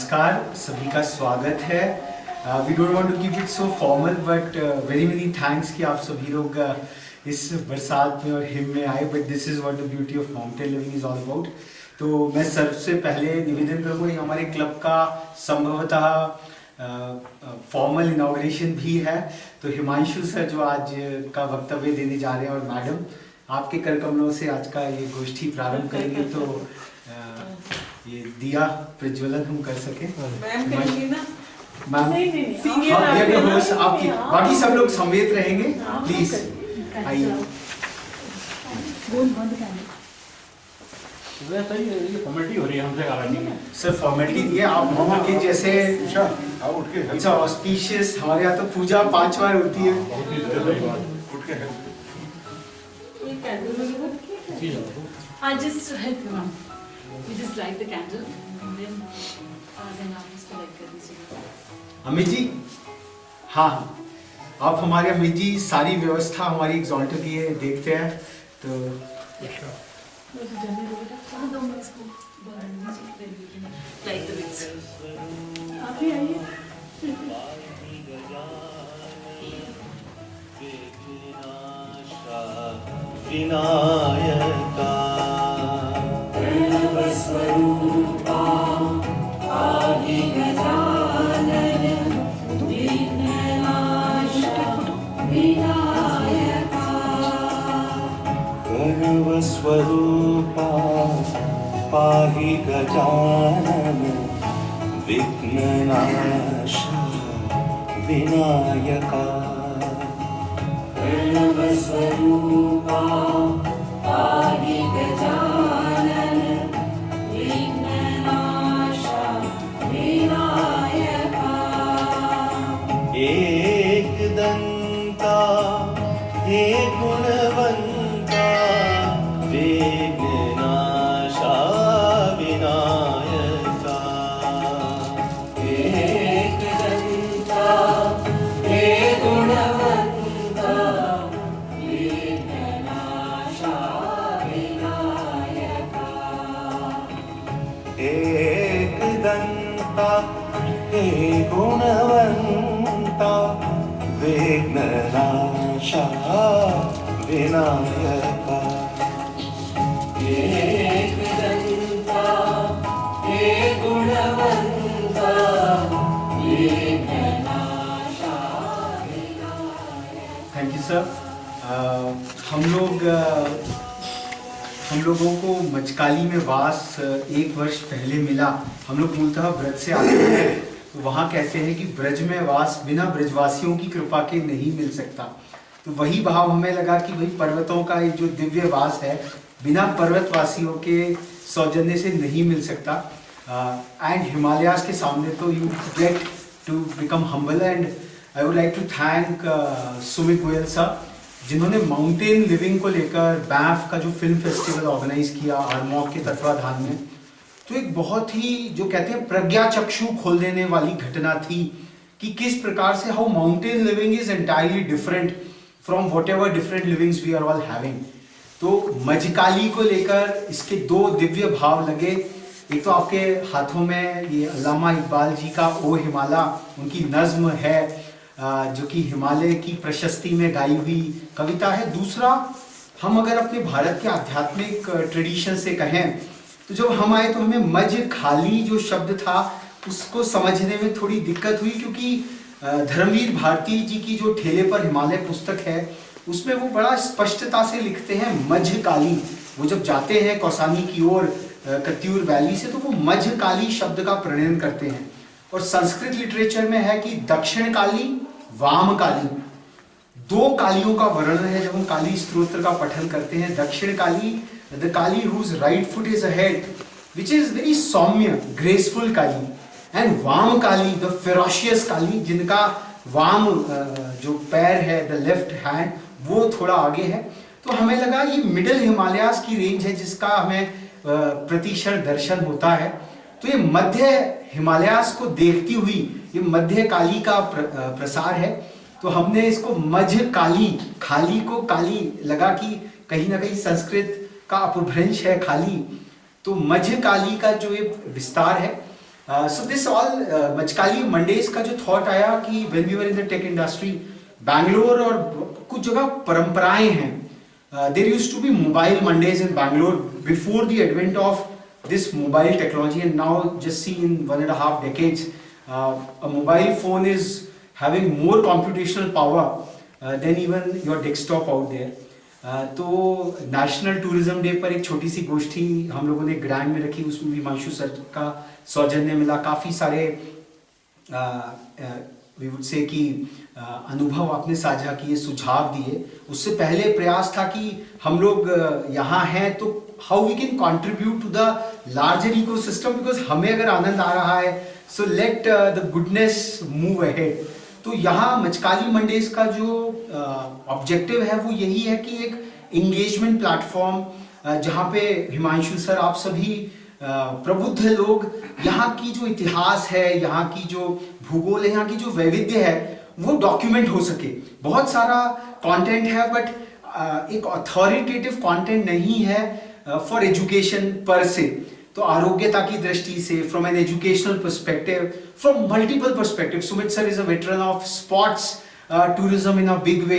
नमस्कार, सभी का स्वागत है। We don't want to keep it so formal but very many thanks कि आप सभी लोग इस बरसात में और हिम में आए, but this is what the beauty of mountain living is all about. तो मैं सबसे पहले निवेदन करूँगा, ये हमारे क्लब का संभवतः फॉर्मल इनॉग्रेशन भी है, तो हिमांशु सर जो आज का वक्तव्य देने जा रहे हैं और मैडम आपके कर कमलों से आज का ये गोष्ठी प्रारंभ करेंगे, तो ये दिया प्रज्वलन हम कर सके। मैम आपकी बाकी सब लोग संवेद रहेंगे, प्लीज आइए। फॉर्मेलिटी हो रही है हमसे गारंटी में। सर फॉर्मेलिटी नहीं है, आप मामा के जैसे अच्छा ऑस्पिशियस, हमारे यहाँ तो पूजा 5 बार होती है। I just help you, ma'am. We just light the candle and then आप इसको लाइट कर दीजिए। अमित जी, हाँ आप हमारे अमित जी सारी व्यवस्था हमारी एग्जॉल्टर की है, देखते हैं तो लाइट द विक्स। आप ही आइए। विनायका स्वरूपा आदि गजानन विघ्ननाशा विनायका सर्वस्वरूपा पाहि गजानन विघ्ननाशा विनायका सर्वस्वरूपा पाहि गजानन विघ्ननाशा विनायका एकदन्ता हे गुणवन्ता विघ्ननाशा विनायका एकदन्ता हे गुणवन्ता एकदन्ता हे गुणवन्ता विघ्ननाशा विनायका एकदन्ता हे गुणवन्ता विघ्ननाशा विनायका। Thank you sir. हम लोगों को मचकाली में वास 1 वर्ष पहले मिला। हम लोग मूलतः ब्रज से आते हैं, तो वहाँ कहते हैं कि ब्रज में वास बिना ब्रजवासियों की कृपा के नहीं मिल सकता। तो वही भाव हमें लगा कि भाई पर्वतों का ये जो दिव्य वास है बिना पर्वतवासियों के सौजन्य से नहीं मिल सकता। एंड हिमालयास के सामने तो you get to become humble. And I would like to thank Sumit Goyal sir, जिन्होंने माउंटेन लिविंग को लेकर बैंफ का जो फिल्म फेस्टिवल ऑर्गेनाइज किया आरमॉग के तत्वाधान में, तो एक बहुत ही जो कहते हैं प्रज्ञा चक्षु खोल देने वाली घटना थी कि किस प्रकार से how mountain living is entirely different from whatever different livings we are all having. तो मजकाली को लेकर इसके 2 दिव्य भाव लगे। एक तो आपके हाथों में ये अल्लामा इकबाल जी का ओ हिमाला, उनकी नज्म है जो कि हिमालय की प्रशस्ति में गाई हुई कविता है। दूसरा, हम अगर अपने भारत के आध्यात्मिक ट्रेडिशन से कहें तो जब हम आए तो हमें मज खाली जो शब्द था उसको समझने में थोड़ी दिक्कत हुई, क्योंकि धर्मवीर भारती जी की जो ठेले पर हिमालय पुस्तक है उसमें वो बड़ा स्पष्टता से लिखते हैं मज काली। वो जब जाते हैं कौसानी की ओर कत्यूर वैली से, तो वो मज काली शब्द का प्रणयन करते हैं। और संस्कृत लिटरेचर में है कि दक्षिण काली, वाम काली, 2 कालियों का वर्णन है जब हम काली स्तोत्र का पठन करते हैं। Dakshin Kali, the Kali whose right foot is ahead, which is very सौम्य graceful Kali. And Vam Kali, the ferocious काली, जिनका वाम जो पैर है, द लेफ्ट हैंड, वो थोड़ा आगे है। तो हमें लगा ये मिडिल हिमालयास की रेंज है जिसका हमें प्रतिक्षण दर्शन होता है। तो ये मध्य हिमालयास को देखती हुई ये मध्य काली का प्रसार है। तो हमने इसको मध्य काली, खाली को काली लगा कि कहीं ना कहीं संस्कृत का अपभ्रंश है खाली, तो मध्य काली का जो ये विस्तार है। So this all मचकाली मंडेज का जो थॉट आया कि when we were in the tech industry, Bangalore और कुछ जगह परंपराएं हैं. There used to be mobile Mondays in Bangalore before the advent of this mobile technology, and now just see in 1.5 decades, a mobile phone is having more computational power than even your desktop out there. तो national tourism day पर एक छोटी सी गोष्ठी हम लोगों ने grand में रखी, उसमें भी हिमांशु सर का सौजन्य मिला, काफ़ी सारे वी वुड से कि अनुभव आपने साझा किए, सुझाव दिए. उससे पहले प्रयास था कि हम लोग यहाँ हैं तो how we can contribute to the larger ecosystem, because हमें अगर आनंद आ रहा है so let the goodness move ahead. तो यहाँ मचकाली मंडेज का जो ऑब्जेक्टिव है वो यही है कि एक इंगेजमेंट प्लेटफॉर्म जहाँ पे हिमांशु सर आप सभी प्रबुद्ध लोग यहाँ की जो इतिहास है, यहाँ की जो भूगोल है, यहाँ की जो वैविध्य है वो डॉक्यूमेंट हो सके. बहुत सारा कंटेंट है बट एक अथॉरिटेटिव कंटेंट नहीं है फॉर एजुकेशन पर से. तो आरोग्यता की दृष्टि से, from an educational perspective, from multiple perspective. Sumit sir is a veteran of sports tourism in a big way.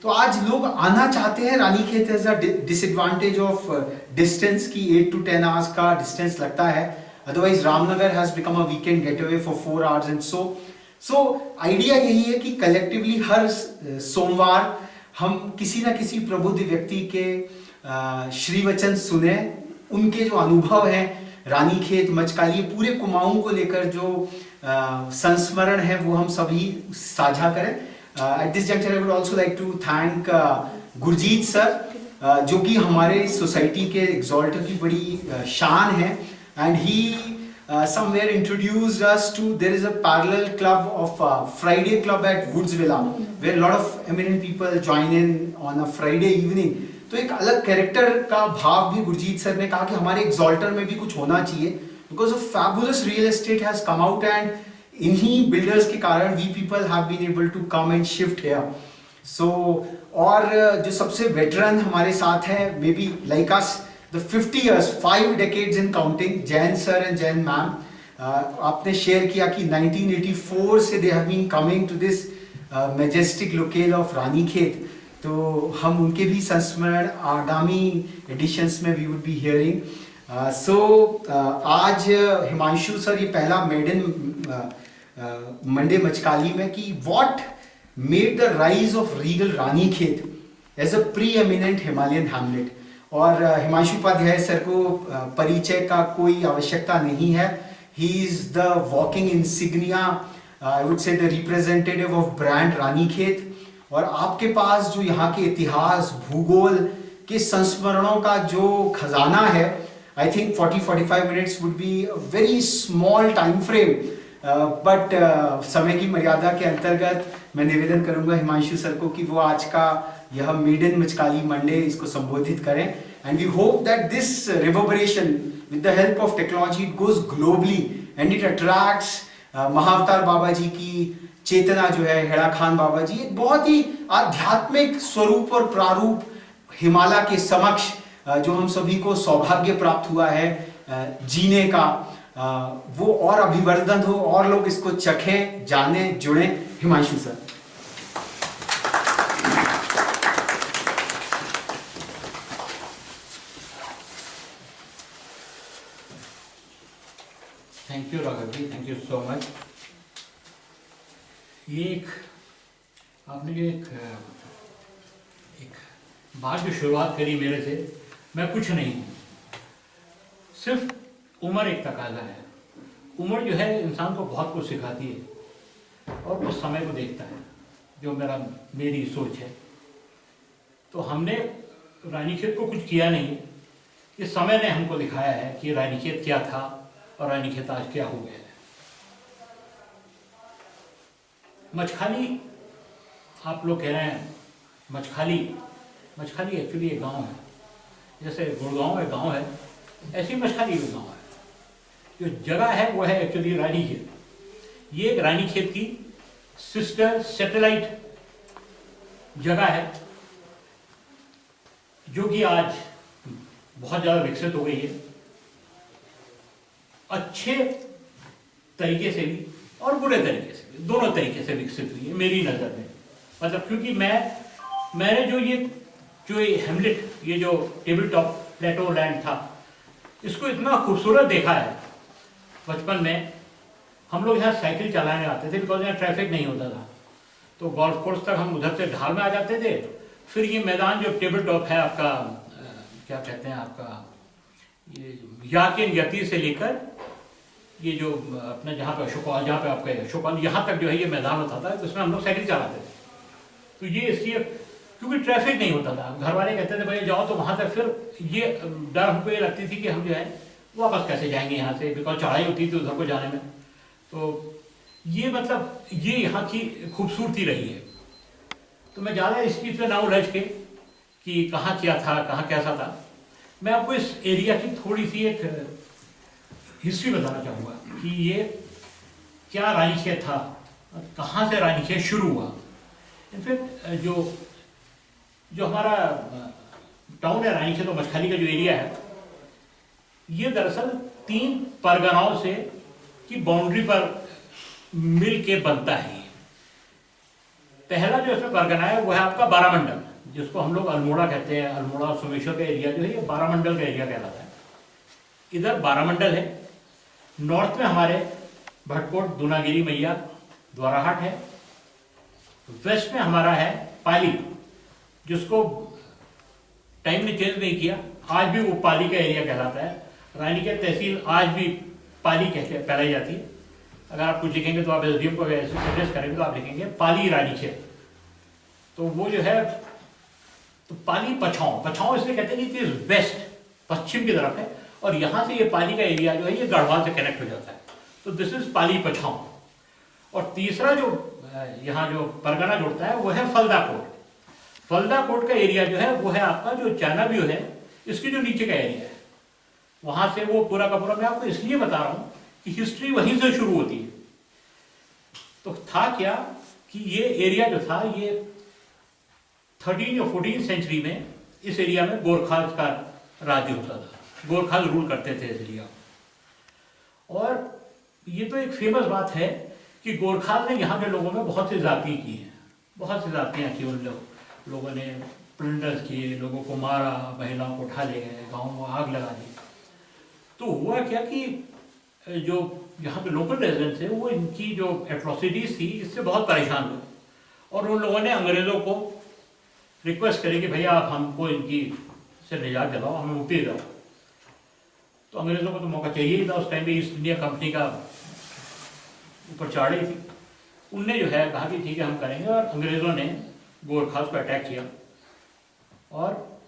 तो आज लोग आना चाहते हैं. Ranikhet has a disadvantage of distance की 8 to 10 आवर्स का डिस्टेंस लगता है. Otherwise Ramnagar has become a weekend getaway for 4 hours and so idea यही है कि कलेक्टिवली हर सोमवार हम किसी ना किसी प्रबुद्ध व्यक्ति के श्री वचन सुने, उनके जो अनुभव हैं रानीखेत मचकाली पूरे कुमाऊं को लेकर जो संस्मरण है वो हम सभी साझा करें. At this junction I would also like to thank Gurjeet sir जो कि हमारे सोसाइटी के एग्जॉल्टर की बड़ी शान है. And he somewhere introduced us to, there is a parallel club of Friday club at Woodsvilla where a lot of eminent people join in on a Friday evening. तो एक अलग कैरेक्टर का भाव भी गुरजीत सर ने कहा कि हमारे एग्जॉल्टर में भी कुछ होना चाहिए, because of fabulous real estate has come out and इन्हीं बिल्डर्स के कारण we people have been able to come and shift here. So और जो सबसे वेटरन हमारे साथ है, maybe like us the 50 years, 5 decades in counting, Jain sir and Jain ma'am. आपने शेयर किया कि 1984 से they have been coming to this majestic locale of Ranikhet. तो हम उनके भी संस्मरण आगामी एडिशंस में वी वुड बी हियरिंग. सो आज हिमांशु सर ये पहला मेडन मंडे मचकाली में कि what made the rise of regal Ranikhet as a preeminent Himalayan hamlet. और हिमांशु उपाध्याय सर को परिचय का कोई आवश्यकता नहीं है. He is the walking insignia, I would say the representative of brand Ranikhet. और आपके पास जो यहाँ के इतिहास, भूगोल के संस्मरणों का जो खजाना है, I think 40-45 minutes would be very small time frame. But समय की मर्यादा के अंतर्गत मैं निवेदन करूंगा हिमांशु सर को कि वो आज का यह मेडन मचकाली मंडे इसको संबोधित करें. And we hope that this reverberation with the help of technology it goes globally and it attracts Mahavatar Baba ji की चेतना जो है, हेड़ा खान बाबा जी, एक बहुत ही आध्यात्मिक स्वरूप और प्रारूप हिमालय के समक्ष जो हम सभी को सौभाग्य प्राप्त हुआ है जीने का, वो और अभिवर्धन हो और लोग इसको चखें, जाने, जुड़े. Himanshu sir. Thank you Raghav ji, thank you so much. ये आपने जो एक बात जो शुरुआत करी मेरे से, मैं कुछ नहीं हूँ, सिर्फ उम्र एक तकाजा है. उम्र जो है इंसान को बहुत कुछ सिखाती है और वो समय को देखता है, जो मेरी सोच है. तो हमने रानीखेत को कुछ किया नहीं, इस समय ने हमको दिखाया है कि रानीखेत क्या था और रानीखेत आज क्या हो गया है. मचखाली आप लोग कह रहे हैं, मचखाली एक्चुअली एक गांव है. जैसे गुड़गांव एक गांव है, ऐसी मचखाली एक गांव है. जो जगह है वो है एक्चुअली रानीखेत. ये एक रानीखेत की सिस्टर सैटेलाइट जगह है जो कि आज बहुत ज़्यादा विकसित हो गई है. अच्छे तरीके से भी और बुरे तरीके से भी, दोनों तरीके से विकसित हुई है मेरी नज़र में। मतलब क्योंकि मैंने जो ये हेमलेट, ये जो टेबल टॉप प्लेटो लैंड था, इसको इतना खूबसूरत देखा है बचपन में। हम लोग यहाँ साइकिल चलाने आते थे, बिकॉज यहाँ ट्रैफिक नहीं होता था, तो गोल्फ कोर्स तक हम उधर से ढाल में आ जाते थे। फिर ये मैदान जो टेबल टॉप है आपका, क्या कहते हैं आपका, ये याकिन यती से लेकर ये जो अपने जहाँ पे अशोकवाल, जहाँ पे आपका अशोकवाल, यहाँ तक जो है ये मैदान होता था, तो इसमें हम लोग साइकिल चलाते थे। तो ये इसलिए क्योंकि ट्रैफिक नहीं होता था, घर वाले कहते थे भाई जाओ तो वहाँ तक, फिर ये डर हमको ये लगती थी कि हम जो है वापस कैसे जाएंगे यहाँ से, बिकॉज चढ़ाई होती थी उधर को जाने में। तो ये मतलब ये यहाँ की खूबसूरती रही है। तो मैं ज़्यादा इस चीज़ पे ना उलझ के कि कहाँ क्या था, कहाँ कैसा था, मैं आपको इस एरिया की थोड़ी सी एक हिस्ट्री बताना चाहूँगा कि ये क्या रानीखेत था, कहाँ से रानीखेत शुरू हुआ। इनफैक्ट जो हमारा टाउन है रानीखेत और मछखाली का जो एरिया है, ये दरअसल 3 परगनाओं से की बाउंड्री पर मिल के बनता है। पहला जो इसमें परगना है वो है आपका बारामंडल, जिसको हम लोग अल्मोड़ा कहते हैं। अल्मोड़ा और सोमेश्वर का एरिया जो है ये बारामंडल का एरिया कहलाता है। इधर बारामंडल है, नॉर्थ में हमारे भटकोट, दूनागिरी मैया, द्वाराहाट है। वेस्ट में हमारा है पाली, जिसको टाइम ने चेंज नहीं किया, आज भी वो पाली का एरिया कहलाता है। रानीखेत तहसील आज भी पाली कहते कहलाई जाती है। अगर आप कुछ लिखेंगे तो आप एसडीएम को एड्रेस करेंगे तो आप लिखेंगे पाली रानीखेत। तो वो जो है तो पाली पछाऊ इसलिए कहते हैं कि वेस्ट, पश्चिम की तरफ है, और यहाँ से ये पाली का एरिया जो है ये गढ़वाल से कनेक्ट हो जाता है। तो दिस इज पाली पछाऊ। और तीसरा जो यहाँ जो परगना जुड़ता है वो है फलदाकोट। फलदाकोट का एरिया जो है वो है आपका जो चाइना व्यू है, इसके जो नीचे का एरिया है, वहां से वो पूरा का पूरा। मैं आपको इसलिए बता रहा हूँ कि हिस्ट्री वहीं से शुरू होती है। तो था क्या कि ये एरिया जो था ये 13 या 14 सेंचुरी में इस एरिया में गोरखाल का राज्य होता था, गोरखाल रूल करते थे इस एरिया। और ये तो एक फेमस बात है कि गोरखाल ने यहाँ के लोगों में बहुत सी जाति की हैं, बहुत सी जातियाँ की। उन लोगों ने प्लंडर्स किए, लोगों को मारा, महिलाओं को उठा ले गए, गाँव में आग लगा दी। तो हुआ क्या कि जो यहाँ के लोकल रेजिडेंट्स थे वो इनकी जो एट्रोसिटीज थी इससे बहुत परेशान हुए, और उन लोगों ने अंग्रेज़ों को रिक्वेस्ट करी कि भैया आप हमको इनकी से निजात दिलाओ, हमें मुक्ति दिलाओ। तो अंग्रेज़ों को तो मौका चाहिए ही था। उस टाइम पे ईस्ट इंडिया कंपनी का ऊपर चढ़ रही थी। उनने जो है कहा कि ठीक है हम करेंगे, और अंग्रेज़ों ने गोरखास को अटैक किया, और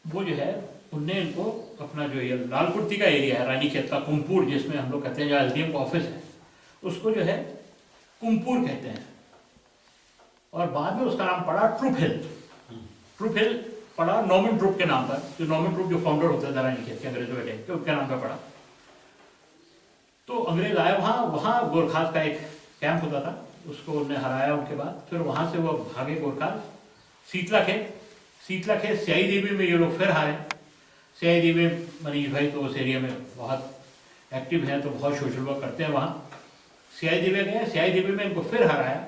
वो जो है उनने इनको अपना जो ये लालकुर्ती का एरिया है रानीखेत का, कुमपुर जिसमें हम लोग कहते हैं, जो एसडीएम का ऑफिस है, उसको जो है कुमपुर कहते हैं। और बाद में उसका नाम पड़ा ट्रूप हिल। ट्रूप हिल पड़ा नॉर्मन ट्रूप के नाम पर, जो नॉर्मन ट्रूप जो फाउंडर होता था रानीखेत के अंग्रेजों के टाइम पे, उसके नाम पर पड़ा। तो अंग्रेज आए वहाँ गोरखास का एक कैंप होता था, उसको उन्होंने हराया। उनके बाद फिर वहाँ से वो भागे गोरखास शीतला खेत स्याही देवी में ये लोग फिर हारे। स्याही देवी मनीष भाई तो उस एरिया में बहुत एक्टिव हैं, तो बहुत सोशल वर्क करते हैं वहाँ। स्याही देवी गए, स्याही देवी में इनको फिर हराया,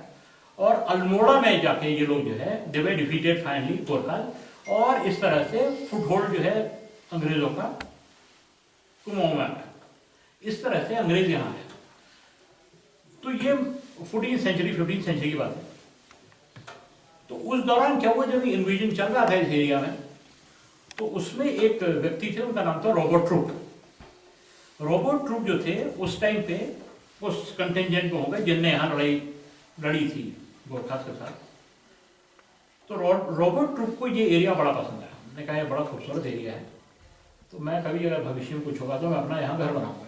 और अल्मोड़ा में जाके ये लोग जो है दे वर डिफीटेड फाइनली गोरखास। और इस तरह से फुटहोल्ड जो है अंग्रेजों का कुमाऊं में आया। इस तरह से अंग्रेज यहाँ आए। तो ये 14 सेंचुरी 15 सेंचुरी की बात है। तो उस दौरान क्या हुआ, जब इन्वेजन चल रहा था इस एरिया में, तो उसमें एक व्यक्ति थे, उनका नाम था रॉबर्ट ट्रूप। रॉबर्ट ट्रूप जो थे उस टाइम पे उस कंटिजेंट में हो गए जिनने यहाँ लड़ी थी गोरखास के साथ। तो रॉबर्ट ट्रूप को ये एरिया बड़ा पसंद आया। हमने कहा ये बड़ा खूबसूरत एरिया है, तो मैं कभी अगर भविष्य में कुछ होगा तो मैं अपना यहाँ घर बनाऊंगा।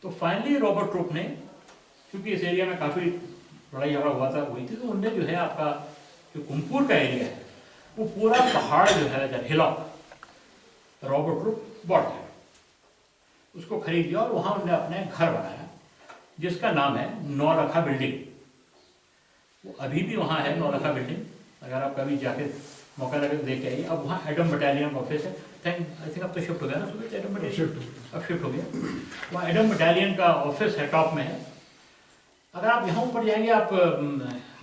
तो फाइनली रॉबर्ट ट्रूप ने, क्योंकि इस एरिया में काफ़ी लड़ाई झगड़ा हुई थी, तो उनने जो है आपका जो कुमपुर का एरिया है वो पूरा पहाड़ जो है हिलॉक, रॉबर्ट ट्रूप बॉट है, उसको खरीद लिया, और वहाँ उन्होंने अपने घर बनाया जिसका नाम है नौलखा बिल्डिंग। वो अभी भी वहाँ है नौलखा बिल्डिंग, अगर आप कभी जाके मौका लगे तो देख के आइए। अब वहाँ एडम बटालियन का ऑफिस है। आई थिंक अब तो शिफ्ट हो गया ना, सुबह एडम बटालियन अब शिफ्ट हो गया। वहाँ एडम बटालियन का ऑफिस है, टॉप में है। अगर आप यहाँ ऊपर जाएंगे, आप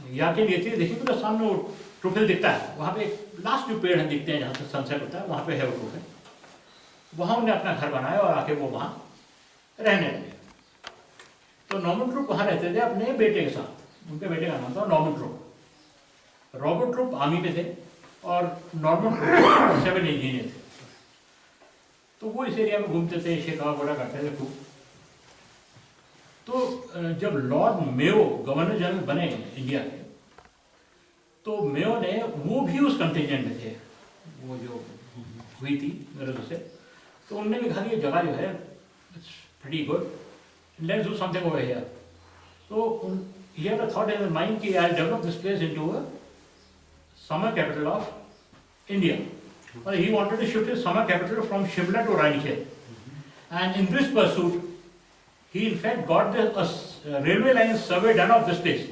यहाँ के लिए देखिए तो सामने वो ट्रूफिल दिखता है, वहाँ पे लास्ट जो पेड़ हैं दिखते हैं जहाँ से सनसेट होता है, वहाँ पे है वो ट्रूफिल। वहाँ उन्होंने अपना घर बनाया और आके वो वहाँ रहने लगे। तो नॉर्मन ट्रूप वहाँ रहते थे अपने बेटे के साथ। उनके बेटे का नाम था Norman Troup. Robert Troup army पे थे और नॉर्मन ट्रूप सिविल इंजीनियर थे। तो वो इस एरिया में घूमते थे, शिकार वगैरह करते थे खूब। तो जब लॉर्ड मेयो गवर्नर जनरल बने इंडिया के, तो मेयो ने, वो भी उस कंटिजेंट में थे, वो जो हुई थी मेरे से। तो उन्होंने भी कहा कि ये जगह जो है it's pretty good, let's do something over here. तो he had a thought in his mind कि I'll develop this place into a summer capital of India. Well, he wanted to shift his summer capital from Shimla to Ranikhel. And in this pursuit, he in fact got a railway line survey done of this place.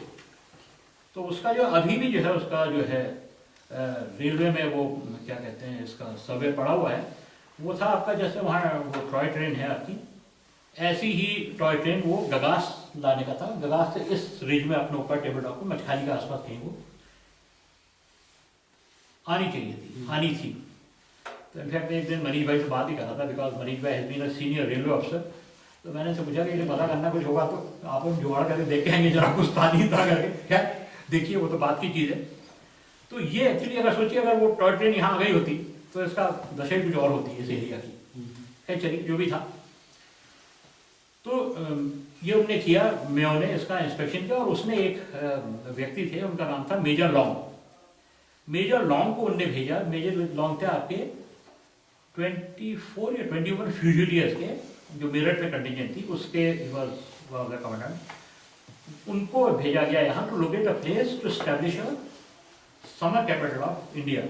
तो उसका जो अभी भी जो है उसका जो है रेलवे में वो क्या कहते हैं इसका सर्वे पड़ा हुआ है, वो था आपका जैसे वहाँ वो टॉय ट्रेन है आपकी, ऐसी ही टॉय ट्रेन वो गगास लाने का था। गगास से इस रीज में अपने ऊपर टेबल टॉप पे मछखाली के आसपास कहीं वो आनी चाहिए थी, आनी थी। तो इनफैक्ट एक दिन मनीष भाई से बात ही कर रहा था, बिकॉज मनीष भाई has been a senior railway officer. तो मैंने उनसे पूछा कि ये पता करना कुछ होगा तो आप हम जुगाड़ करके देख के आएंगे, जरा कुछ था नहीं था करके। क्या देखिए, वो तो बात की चीज़ है। तो ये एक्चुअली अगर सोचिए, अगर वो टॉय ट्रेन यहाँ आ गई होती तो इसका दशा कुछ और होती है इस एरिया की। खैर चलिए, जो भी था। तो ये उन्होंने किया, मेयो ने इसका इंस्पेक्शन किया और उसने एक व्यक्ति थे, उनका नाम था मेजर लॉन्ग। मेजर लॉन्ग को उनने भेजा। मेजर लॉन्ग थे आपके 24 या 21 फ्यूजिलियर्स के, जो मेरठ में कंटिजेंट थी, उसके कमांडेंट। उनको भेजा गया यहाँ to locate a place to establish a summer capital of India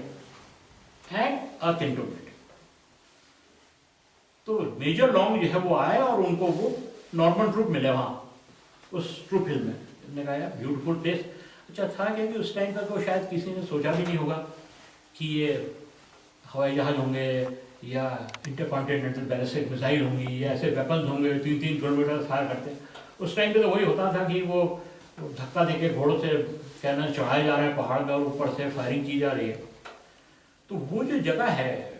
and a cantonment. तो मेजर लॉन्ग जो है वो आए और उनको वो नॉर्मन ट्रूप मिले वहाँ उस ट्रूप हिल में। उन्होंने कहा यार ब्यूटीफुल प्लेस। अच्छा था क्योंकि उस टाइम तक तो शायद किसी ने सोचा भी नहीं होगा कि ये हवाई जहाज होंगे या इंटरकॉन्टिनेंटल बैलिस्टिक मिसाइल होंगी या ऐसे वेपन्स होंगे 3-3 किलोमीटर फायर करते। उस टाइम पे तो वही होता था कि वो धक्का देके घोड़ों से कैनन चढ़ाए जा रहे हैं पहाड़ में और ऊपर से फायरिंग की जा रही है। तो वो जो जगह है,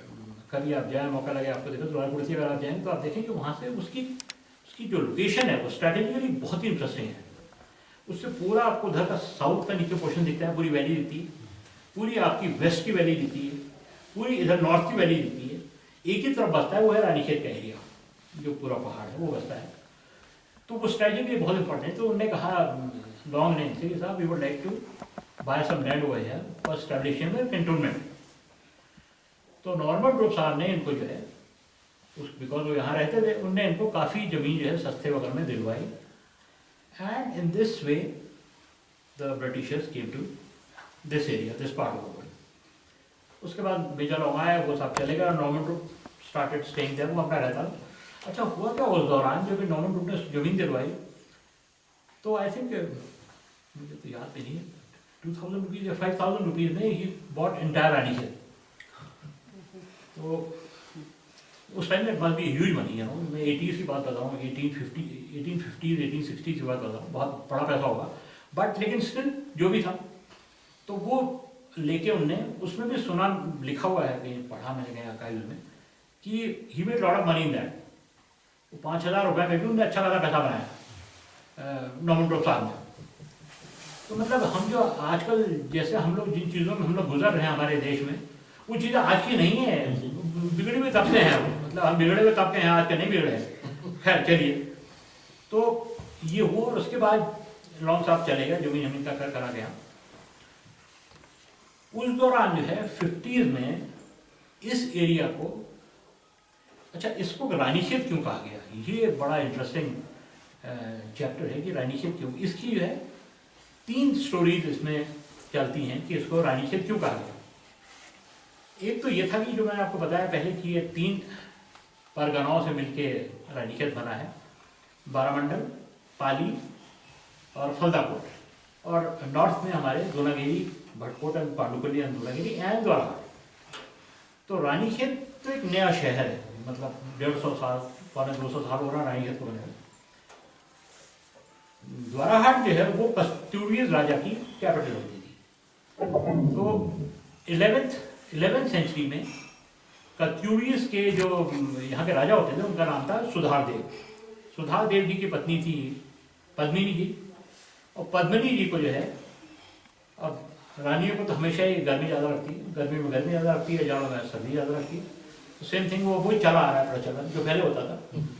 कभी आप जाएँ, मौका लगे आपको देखो दुलारपुर से अगर आप जाएँ तो आप देखें कि वहाँ से उसकी जो लोकेशन है वो स्ट्रैटेजिकली बहुत ही इंटरेस्टिंग है। उससे पूरा आपको उधर का साउथ का नीचे पोर्शन दिखता है, पूरी वैली दिखती है, पूरी आपकी वेस्ट की वैली दिखती है, पूरी इधर नॉर्थ की वैली दिखती है। एक ही तरफ बसता है वो है रानीखेत का एरिया, जो पूरा पहाड़ है वो बसता है। तो वो स्ट्रैटेजी बहुत इंपॉर्टेंट है। तो उन्होंने कहा लॉन्ग ने कि साहब we would like to buy some land over here for establishing a cantonment. तो नॉर्मन ट्रूप साहब ने इनको जो है बिकॉज वो यहाँ रहते थे, उनने इनको काफ़ी ज़मीन जो है सस्ते वगैरह में दिलवाई। And in this way the Britishers came to this area, this part of the world. उसके बाद मेजर लॉन्ग आया, वो सब चले गए और Norman Troup started staying there, वो अपना रहता था। अच्छा हुआ क्या उस दौरान जब नॉर्मन ट्रूप ने ज़मीन दिलवाई, तो आई थिंक मुझे तो याद भी नहीं है 2000 रुपीज़ या 5000 रुपीज़ में ही बॉट एंटायर रानीखेत। तो उस टाइम में मस्ट बी ह्यूज मनी है। मैं 80s की बात बताऊँ, 1850s 1860s की बात बताऊँ, बहुत बड़ा पैसा होगा। बट लेकिन स्टिल जो भी था, तो वो लेके उनने, उसमें भी सुना लिखा हुआ है कहीं, पढ़ा मैंने कहीं आर्काइव्स में, कि he made lot of money in that. 5000 रुपये में भी उन्होंने अच्छा खासा पैसा बनाया नॉर्मन ट्रूप साहब ने। तो मतलब हम जो आजकल जैसे हम लोग जिन चीज़ों में हम लोग गुजर रहे हैं हमारे देश में, वो चीज़ें आज की नहीं है, बिगड़े हुए तब से हैं। मतलब हम बिगड़े हुए तब के हैं, आज के नहीं बिगड़े हैं। खैर चलिए, तो ये हुआ और उसके बाद लॉन्ग साहब चले गए, जमीन का कर करा गया। उस दौरान जो है 50s में इस एरिया को, अच्छा इसको रानीखेत क्यों कहा गया, ये बड़ा इंटरेस्टिंग चैप्टर है कि रानीखेत क्यों। इसकी जो है 3 स्टोरीज इसमें चलती हैं कि इसको रानीखेत क्यों कहा गया। एक तो ये था कि जो मैंने आपको बताया पहले कि ये 3 परगनाओं से मिलके रानीखेत बना है, बारामंडल, पाली और फलदाकोट। और नॉर्थ में हमारे दोनागिरी, भटकोट एंड पांडुपल्ली एंड दोनागिरी एंड द्वारा। तो रानीखेत तो एक नया शहर है, मतलब 150 साल 200 साल हो रहा रानीखेत को बने। द्वाराहाट जो है वो कस्टूरियस राजा की कैपिटल होती थी। तो 11th सेंचुरी में कस्टूरियस के जो यहाँ के राजा होते थे उनका नाम था सुधारदेव। सुधारदेव जी की पत्नी थी पद्मिनी जी, और पद्मिनी जी को जो है, अब रानियों को तो हमेशा ही गर्मी ज़्यादा लगती है, गर्मी में गर्मी ज़्यादा लगती है, जाड़ों में सर्दी ज़्यादा लगती है। तो सेम थिंग वो वही चला आ रहा है प्रचलन जो पहले होता था।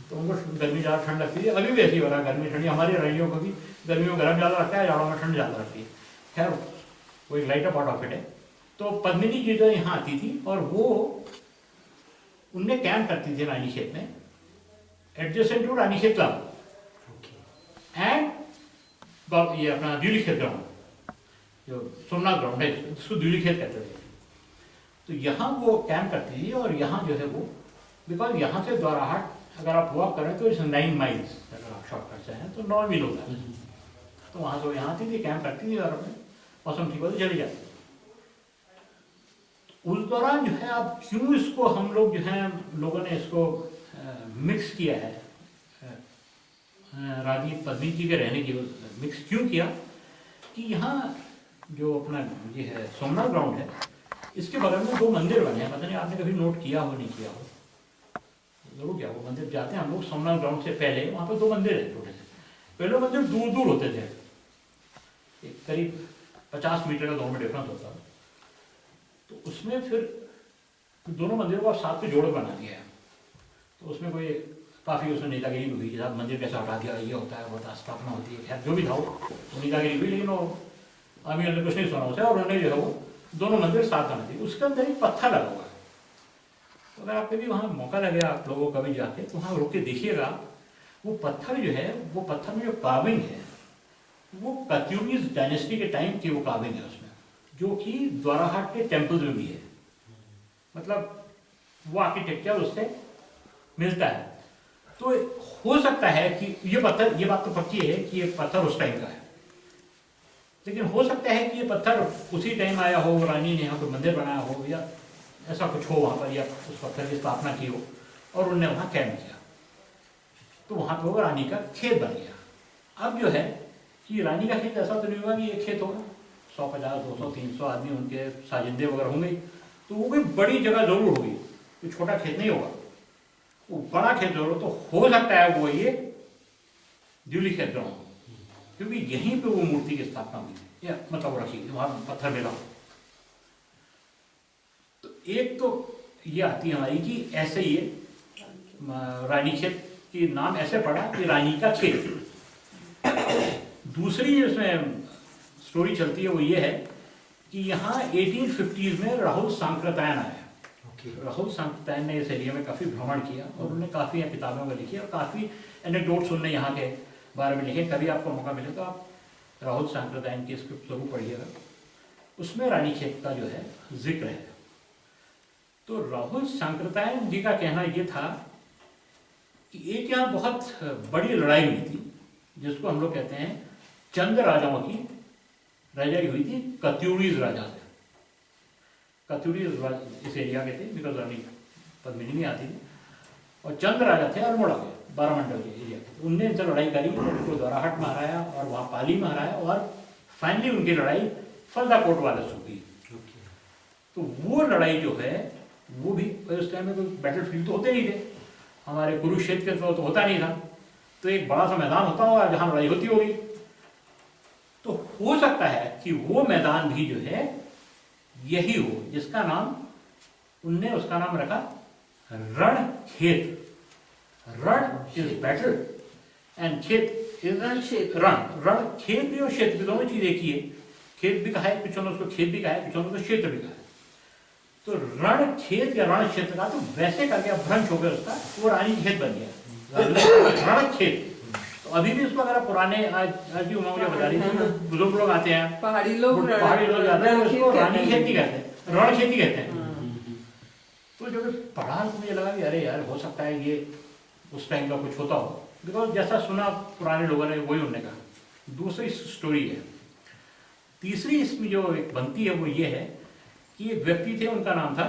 तो उनको गर्मी ज़्यादा ठंड लगती है, अभी भी ऐसी हो रहा है, गर्मी ठंडी। हमारी रानियों को भी गर्मी में गर्म ज़्यादा लगता है, जाड़ों में ठंड ज़्यादा लगती है। खैर वो एक लाइटर पार्ट ऑफ इट है। तो पद्मिनी जी जो यहाँ आती थी और वो उनने कैंप करती थी रानीखेत में, adjacent to Ranikhet club and ये अपना द्यूलीखेत ग्राउंड, जो सोमनाथ ग्राउंड है उसको द्यूलीखेत कहते थे। तो यहाँ वो कैंप करती थी, और यहाँ जो है वो, बिकॉज यहाँ से द्वाराहाट अगर आप वॉक करें तो इट्स 9 माइल्स, अगर आप शॉर्टकट से हैं तो 9 मील होता है। तो वहाँ से वो यहाँ आती थी, कैंप करती थी, और अपने मौसम ठीक हो तो चली जाती। उस दौरान जो है, अब क्यों इसको हम लोग जो है लोगों ने इसको मिक्स किया है, रानी पद्मिनी जी के रहने की मिक्स क्यों किया कि यहाँ जो अपना ये है सोमनाथ ग्राउंड है, इसके बगल में 2 मंदिर बने हैं। पता नहीं आपने कभी नोट किया हो नहीं किया हो, जरूर क्या वो मंदिर जाते हैं हम लोग सोमनाथ ग्राउंड से पहले, वहाँ पे 2 मंदिर है छोटे से। पहले मंदिर दूर दूर होते थे, एक करीब 50 मीटर का दोनों में डिफरेंस होता है। तो उसमें फिर दोनों मंदिरों को साथ में जोड़ बना दिया है। तो उसमें कोई काफ़ी उसमें नेतागिरी हुई कि साहब मंदिर कैसे हटा दिया, ये होता है, बहुत स्थापना होती है, खैर जो भी था वो नेतागिरी हुई, लेकिन वो अमीर ने कुछ नहीं सुना उसे, और उन्होंने जो है वो दोनों मंदिर साथ बना दिए। उसके अंदर एक पत्थर लगा हुआ है। तो अगर आप कभी वहाँ मौका लगे आप लोगों को कभी जाके, तो वहाँ रुक के देखिएगा, वो पत्थर जो है, वो पत्थर में जो कार्विंग है वो कस्टूरियस डायनेस्टी के टाइम की वो कार्विंग है उसमें, जो कि द्वाराहाट के टेम्पल्स में भी है। मतलब वो आर्किटेक्चर उससे मिलता है। तो हो सकता है कि ये पत्थर, ये बात तो पक्की है कि ये पत्थर उस टाइम का है, लेकिन हो सकता है कि ये पत्थर उसी टाइम आया हो, रानी ने यहाँ कोई मंदिर बनाया हो, या ऐसा कुछ हो वहाँ पर, या उस पत्थर की स्थापना की हो और उनने वहाँ कैंप किया, तो वहाँ पर वो रानी का खेत बन गया। अब जो है कि रानी का खेत ऐसा तो नहीं होगा कि ये खेत होगा 150, 200, 300 आदमी उनके साजिंदे वगैरह होंगे, तो वो कोई बड़ी जगह जरूर होगी, कोई छोटा खेत नहीं होगा, वो बड़ा खेत जरूर। तो हो सकता है वो ये द्यूलीखेत ग्राउंड, क्योंकि यहीं पे वो मूर्ति की स्थापना हुई थी, या मतलब वो रखी वहाँ पत्थर मिला। तो एक तो ये आती है हमारी कि ऐसे ही रानीखेत की नाम ऐसे पड़ा कि रानी का खेत। दूसरी इसमें स्टोरी चलती है वो ये है कि यहाँ 1850s में राहुल सांकृत्यायन आया। राहुल सांकृत्यायन ने इस एरिया में काफ़ी भ्रमण किया और उन्होंने काफ़ी किताबें में लिखी और काफ़ी एनेक्डोट्स उन्होंने यहाँ के बारे में लिखे। कभी आपको मौका मिले तो आप राहुल सांकृत्यायन की स्क्रिप्ट जरूर पढ़िएगा, उसमें रानीखेत का जो है जिक्र है। तो राहुल सांकृत्यायन जी का कहना ये था कि एक यहाँ बहुत बड़ी लड़ाई हुई थी, जिसको हम लोग कहते हैं चंद राजाओं की लड़ाई हुई थी कत्यूरीज राजा से। कत्यूरीज इस एरिया के थे, बिकॉज रानी पद्मिनी नहीं आती थी, और चंद राजा थे अल्मोड़ा के, बारामंडल के एरिया के। उनने इनसे लड़ाई करी, उनको द्वाराहाट में हराया और वहाँ पाली में हराया, और फाइनली उनकी लड़ाई फलदा कोट वाले से हुई। तो वो लड़ाई जो है वो भी उस टाइम में कोई बैटल फील्ड तो होते नहीं थे, हमारे कुरुक्षेत्र के तो होता नहीं था, तो एक बड़ा सा मैदान होता होगा जहाँ लड़ाई होती होगी। तो हो सकता है कि वो मैदान भी जो है यही हो, जिसका नाम उनने उसका नाम रखा रणखेत। रण इज बैटल एंड खेत इज रण। रण खेत भी और क्षेत्र भी दोनों चीज एक ही है। खेत भी कहा है, कुछ ने उसको खेत भी कहा है, कुछ ने उसको क्षेत्र भी कहा है। तो रण खेत या रण क्षेत्र का तो वैसे कर गया, भ्रंश हो गया उसका, वो रानी खेत बन गया रण खेत। तो अभी भी उसको अगर पुराने आज भी मुझे बता रही थी, बुजुर्ग लोग आते हैं, पहाड़ी लोग आते हैं, उसको रानी खेती कहते हैं, रण खेती कहते हैं। तो जब पढ़ा तो मुझे लगा कि अरे यार हो सकता है ये उस टाइम का कुछ होता हो, बिकॉज जैसा सुना पुराने लोगों ने वही उन्होंने कहा। दूसरी स्टोरी है। तीसरी इसमें जो एक बनती है वो ये है कि एक व्यक्ति थे, उनका नाम था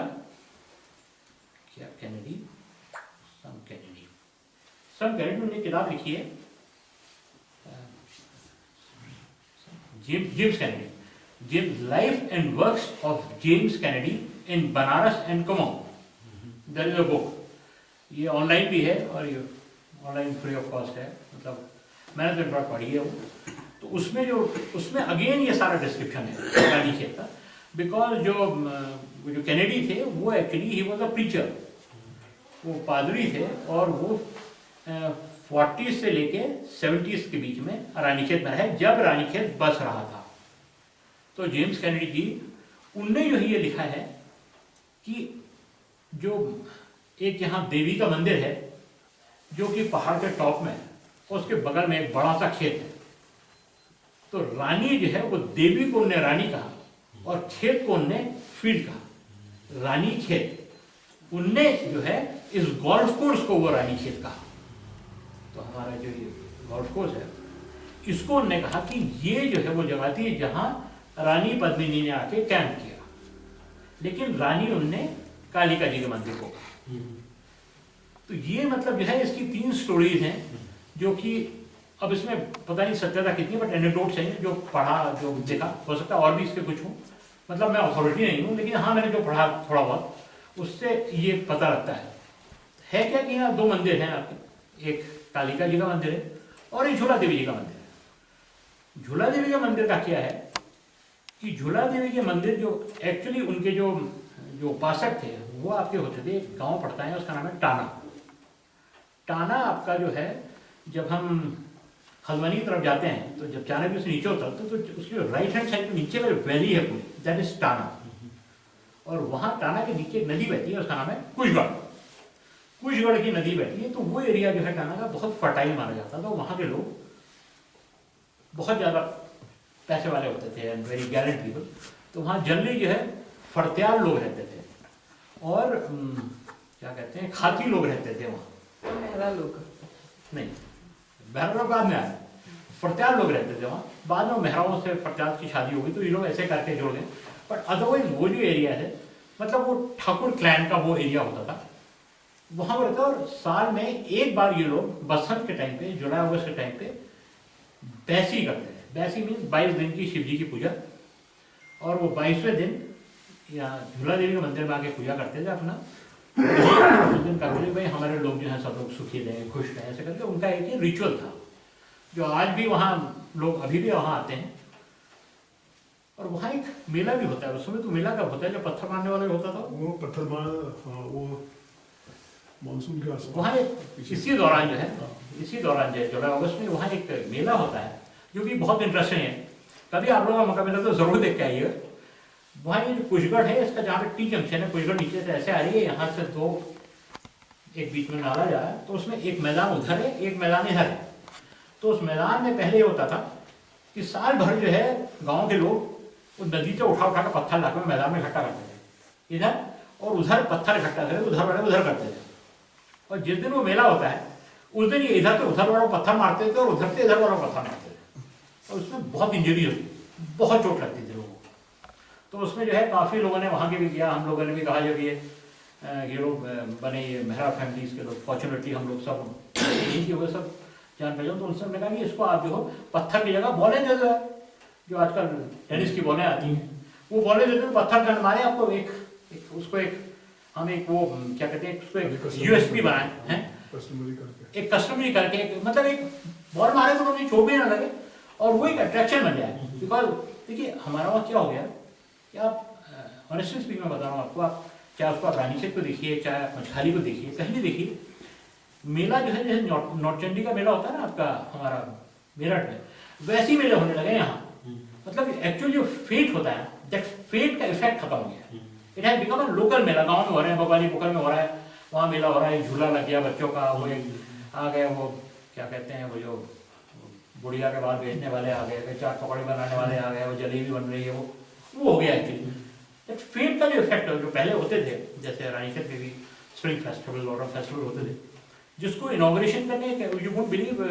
क्या कैनेडी, सम कैनेडी उन्होंने किताब लिखी है, James Kennedy, life and works of James Kennedy in Banaras and Kumaon, there is a book. ये ऑनलाइन भी है और ये ऑनलाइन फ्री ऑफ कॉस्ट है, मतलब मैंने तो एक बार पढ़ी है वो। तो उसमें अगेन ये सारा डिस्क्रिप्शन है रानीखेत का, बिकॉज जो कैनेडी थे वो actually he was a preacher, वो पादरी थे और वो 40s से लेके 70s के बीच में रानीखेत में रहे जब रानीखेत बस रहा था। तो जेम्स कैनेडी जी उनने जो ये लिखा है कि जो एक यहाँ देवी का मंदिर है जो कि पहाड़ के टॉप में है, उसके बगल में एक बड़ा सा खेत है। तो रानी जो है वो देवी को उनने रानी कहा और खेत को उनने फील्ड कहा, रानी खेत। उनने जो है इस गोल्फ कोर्स को वो रानी खेत कहा। तो हमारा जो ये गोल्फ कोर्स है इसको उनने कहा कि ये जो है वो जगह थी जहां रानी पद्मिनी ने आके कैंप किया, लेकिन रानी उनने कालिका जी के मंदिर को कहा। तो ये मतलब जो है इसकी 3 स्टोरीज हैं जो कि अब इसमें पता नहीं सत्यता कितनी, बट एनेक्डोट्स हैं जो पढ़ा, जो देखा, हो सकता है और भी इसके कुछ हो, मतलब मैं अथॉरिटी नहीं हूँ, लेकिन हाँ मैंने जो पढ़ा थोड़ा बहुत उससे ये पता लगता है क्या कि यहाँ 2 मंदिर हैं आपके, एक कालिका जी का मंदिर है और एक झूला देवी जी का मंदिर है। झूला देवी के मंदिर का क्या है कि झूला देवी के मंदिर जो एक्चुअली उनके जो उपासक थे वो आपके होते थे, एक गाँव पड़ता है उसका नाम है टाना। टाना आपका जो है जब हम हल्द्वानी की तरफ जाते हैं तो जब चाणक्य से नीचे उतरते तो उसकी राइट हैंड साइड में नीचे में वैली है पूरी, दैट इज टाना। और वहाँ टाना के नीचे एक नदी बहती है, उसका नाम है कुशगढ़। कुशगढ़ की नदी बहती है, तो वो एरिया जो है टाना का बहुत फर्टाइल माना जाता था। वहाँ के लोग बहुत ज़्यादा पैसे वाले होते थे एंड वेरी गैलेंट पीपल। तो वहाँ जनरली जो है फड़त्याल लोग रहते थे और क्या कहते हैं खाती लोग रहते थे वहाँ। मेहरा लोग नहीं, मेहरा लोग बाद में आए, फड़त्याल लोग रहते थे वहाँ। बाद में मेहराओं से फड़त्याल की शादी हो गई तो ये लोग ऐसे करके जुड़ गए। बट अदरवाइज वो जो एरिया है मतलब वो ठाकुर क्लैन का वो एरिया होता था, वहाँ पर रहता। और साल में एक बार ये लोग बसंत के टाइम पे, जुलाई अगस्त के टाइम पे बैसी करते थे। बैसी मीन 22 दिन की शिव जी की पूजा, और वो 22वें दिन यहाँ झूला देवी के मंदिर में आके पूजा करते थे अपना। उस दिन करते थे भाई हमारे लोग जो है सब लोग सुखी रहें, खुश रहें, ऐसे करके उनका एक रिचुअल था जो आज भी वहाँ लोग अभी भी वहाँ आते हैं। और वहाँ एक मेला भी होता है। उस समय तो मेला कब होता है जब पत्थर मारने वाला होता था, वो पत्थर मार, हाँ, वो मानसून के आसपास वहाँ एक इसी दौरान जो है जुलाई अगस्त में वहाँ एक मेला होता है जो कि बहुत इंटरेस्टिंग है। कभी आप लोगों का मौका मिला तो जरूर देख के आइएगा। वहाँ ये जो कुशगढ़ है इसका जहाँ पे टी जंक्शन है, कुशगढ़ नीचे से ऐसे आ रही है, यहाँ से 2 एक बीच में नाला जा रहा है, तो उसमें एक मैदान उधर है, एक मैदान इधर है। तो उस मैदान में पहले ये होता था कि साल भर जो है गाँव के लोग उस नदी से उठा के पत्थर लाके मैदान में इकट्ठा करते थे इधर, और उधर पत्थर इकट्ठा करते, उधर वाले उधर करते थे। और जिस दिन वो मेला होता है उस दिन ये इधर से उधर वालों पत्थर मारते थे और उधर से इधर वालों पत्थर मारते थे, और उसमें बहुत इंजरी होती, बहुत चोट लगती थी लोगों को। तो उसमें जो है काफ़ी लोगों ने वहाँ के भी किया, हम लोगों ने भी कहा जब ये लोग बने, ये मेहरा फैमिलीज के लोग, फॉर्चुनेटली हम लोग सब यही हुए सब जान पहचान। तो उनसे हमने कहा कि इसको आप जो हो पत्थर की जगह बॉलें दे दो, जो आजकल टेनिस की बॉलें आती हैं वो बॉलें देते हैं, पत्थर गन मारे आपको हम एक वो क्या कहते हैं उसको एक यूएसपी बनाए हैं, एक कस्टमरी करके मतलब एक बॉल मारे तो कभी चोट भी ना लगे और वो एक अट्रैक्शन बन जाए। बिकॉज देखिए हमारा वहाँ क्या हो गया कि आप ऑनेस्टली स्पीक में बता रहा हूँ आपको, आप चाहे उसको आप रानीखेत को देखिए, चाहे आप मछखाली को देखिए, कहीं भी देखिए, मेला जो है जैसे नौचंडी का मेला होता है ना आपका हमारा मेरठ में, वैसे ही मेले होने लगे यहाँ। मतलब एक्चुअली जो फेट होता है, दैट फेट का इफेक्ट खत्म हो गया। It has become a local mela. गाँव में हो रहे हैं, भवानी पोखर में हो रहा है, वहाँ मेला हो रहा है, झूला लग गया बच्चों का, वो एक आ गए, वो क्या कहते हैं वो जो बुढ़िया के बाद बेचने वाले आ गए, चाट पकौड़े बनाने वाले आ गए, वो जलेबी बन रही है, वो हो गया एक्चुअली। दैट फेट का जो इफेक्ट जो पहले होते थे, जैसे रानीखेत में भी स्प्रिंग फेस्टिवल, ऑटम फेस्टिवल होते थे, जिसको इनॉग्रेशन करने, यू वोंट बिलीव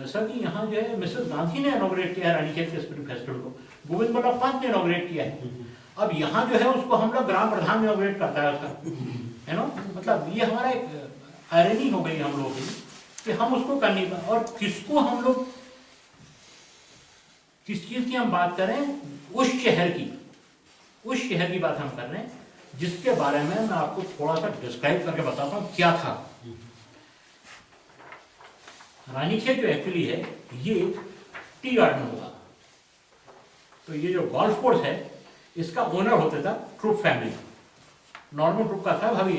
सर कि यहाँ जो है मिसेस गांधी ने इनॉग्रेट किया है रानीखेत के स्प्रिंग फेस्टिवल को, गोविंद बल्लभ पंत ने इनॉग्रेट किया है। अब यहाँ जो है उसको हम लोग ग्राम प्रधान इनॉग्रेट करता है उसका, है ना, मतलब ये हमारा एक आयरनी हो गई हम लोगों की कि हम उसको कर नहीं पाए। और किसको हम लोग किस चीज की हम बात करें, उस शहर की बात हम कर रहे हैं जिसके बारे में मैं आपको थोड़ा सा डिस्क्राइब करके बताता हूँ क्या था। रानीखेत जो एक्चुअली है ये टी गार्डन होता। तो ये जो गोल्फ कोर्स है इसका ओनर होता था ट्रुप फैमिली, नॉर्मल ट्रुप का था भाभी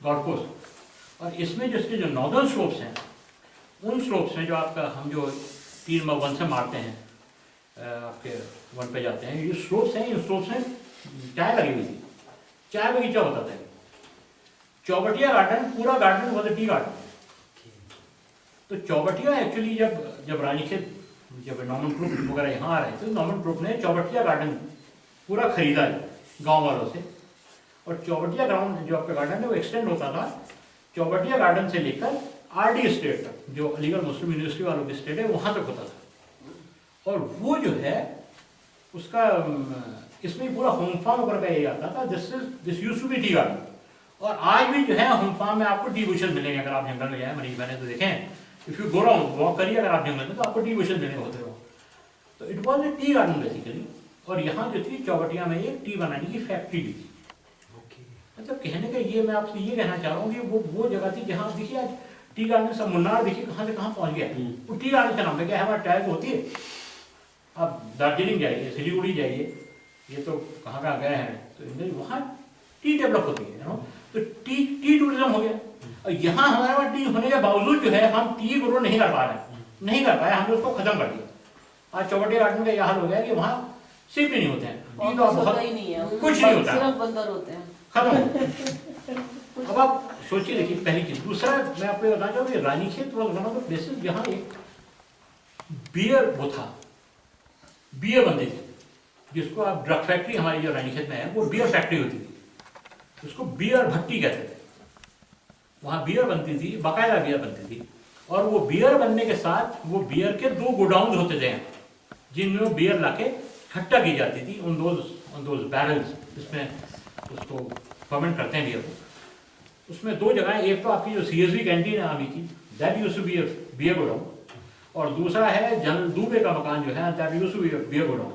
गोल्फ कोर्स। और इसमें जो इसके जो नॉर्दर्न स्लोप्स हैं, उन स्लोप्स में जो आपका हम जो तीर में वन से मारते हैं आपके वन पे जाते हैं, ये स्लोप्स हैं, इन स्लोप्स में चाय लगी हुई थी, चाय बगीचा होता था। चौबटिया गार्डन, पूरा गार्डन वॉज टी गार्डन। तो चौबटिया एक्चुअली जब रानीखेत जब नॉर्मन ट्रुप वगैरह यहाँ आ रहे थे, तो नॉर्मन ट्रुप ने चौबटिया गार्डन पूरा खरीदा गांव वालों से। और चौबटिया ग्राउंड जो आपका गार्डन है वो एक्सटेंड होता था चौबटिया गार्डन से लेकर आरडी स्टेट तक, जो अलीगढ़ मुस्लिम यूनिवर्सिटी वालों की स्टेट है, वहां तक होता था। और वो जो है उसका इसमें पूरा होम फार्म वगैरह का एरिया आता था। This used to be tea garden. और आज भी जो है होम फार्म में आपको टी बुशेस मिलेंगे। अगर आप जंगल में जाए, मरीज मैंने तो देखें, if you go round walk करिए अगर आप जंगल में, तो आपको टी बुशेस मिलेंगे होते हो। तो it was A tea garden basically. और यहाँ जो थी चौबटिया में एक टी बनाने की फैक्ट्री भी थी। मतलब कहने का ये मैं आपसे ये कहना चाह रहा हूँ कि वो जगह थी जहाँ देखिए आज टी गार्डन सब मुन्नार देखिए कहाँ से कहाँ पहुँच गया। वो टी गार्डन का नाम है क्या, हमारा टाइप होती है। आप दार्जिलिंग जाइए, सिलीगुड़ी जाइए, ये तो कहाँ कहाँ गए हैं, तो इनमें वहाँ टी डेवलप होती है ना। तो टी टूरिज्म हो गया। और यहाँ हमारे वहाँ टी होने के बावजूद जो है हम टी ग्रो नहीं कर पा रहे, नहीं कर पाए, हमने उसको खत्म कर दिया। आज चौबटिया गार्डन का यह हाल हो गया कि वहाँ सिर्फ ही नहीं होते हैं, टी तो आप बहुत कुछ नहीं होता, सिर्फ बंदर होते हैं, खत्म। अब आप सोचिए, देखिए पहली चीज। दूसरा मैं आपको बताना चाहूँगा, Ranikhet was one of the places जहाँ एक बियर वो था, बियर बनती थी, जिसको आप ड्रग फैक्ट्री हमारी जो रानीखेत में है वो बियर फैक्ट्री होती थी, उसको बियर भट्टी कहते थे। वहाँ बियर बनती थी, बाकायदा बियर बनती थी। और वो बियर बनने के साथ वो बियर के 2 गोडाउन होते थे जिनमें बियर लाके इकट्ठा की जाती थी उन दोज बैरल्स, जिसमें उसको फर्मेंट करते हैं बियर को। उसमें 2 जगह, एक तो आपकी जो CSV कैंटीन है अभी की, that used to be beer godown. और दूसरा है जनरल दुबे का मकान जो है, that used to be beer godown.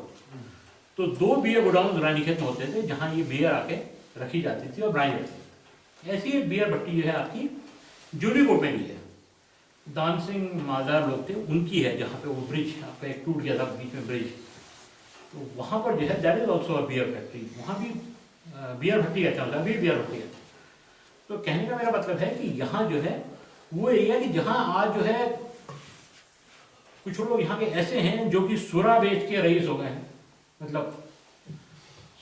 तो 2 बियर गोडाउन रानीखेत में होते थे जहाँ ये बियर आके रखी जाती थी और बनाई जाती थी। ऐसी एक बियर भट्टी जो है आपकी जूलीकोट में भी है, दान सिंह मालदार लोग थे, उनकी है, जहाँ पे वो ब्रिज आपका एक टूट गया था बीच में ब्रिज, तो वहाँ पर जो है that is also a beer factory. वहाँ भी बियर भट्टी कहते हैं, अभी बियर भट्टी है। तो कहने का मेरा मतलब है कि यहाँ जो है वो एरिया कि जहाँ आज जो है कुछ लोग यहाँ के ऐसे हैं जो कि सुरा बेच के रईस हो गए हैं। मतलब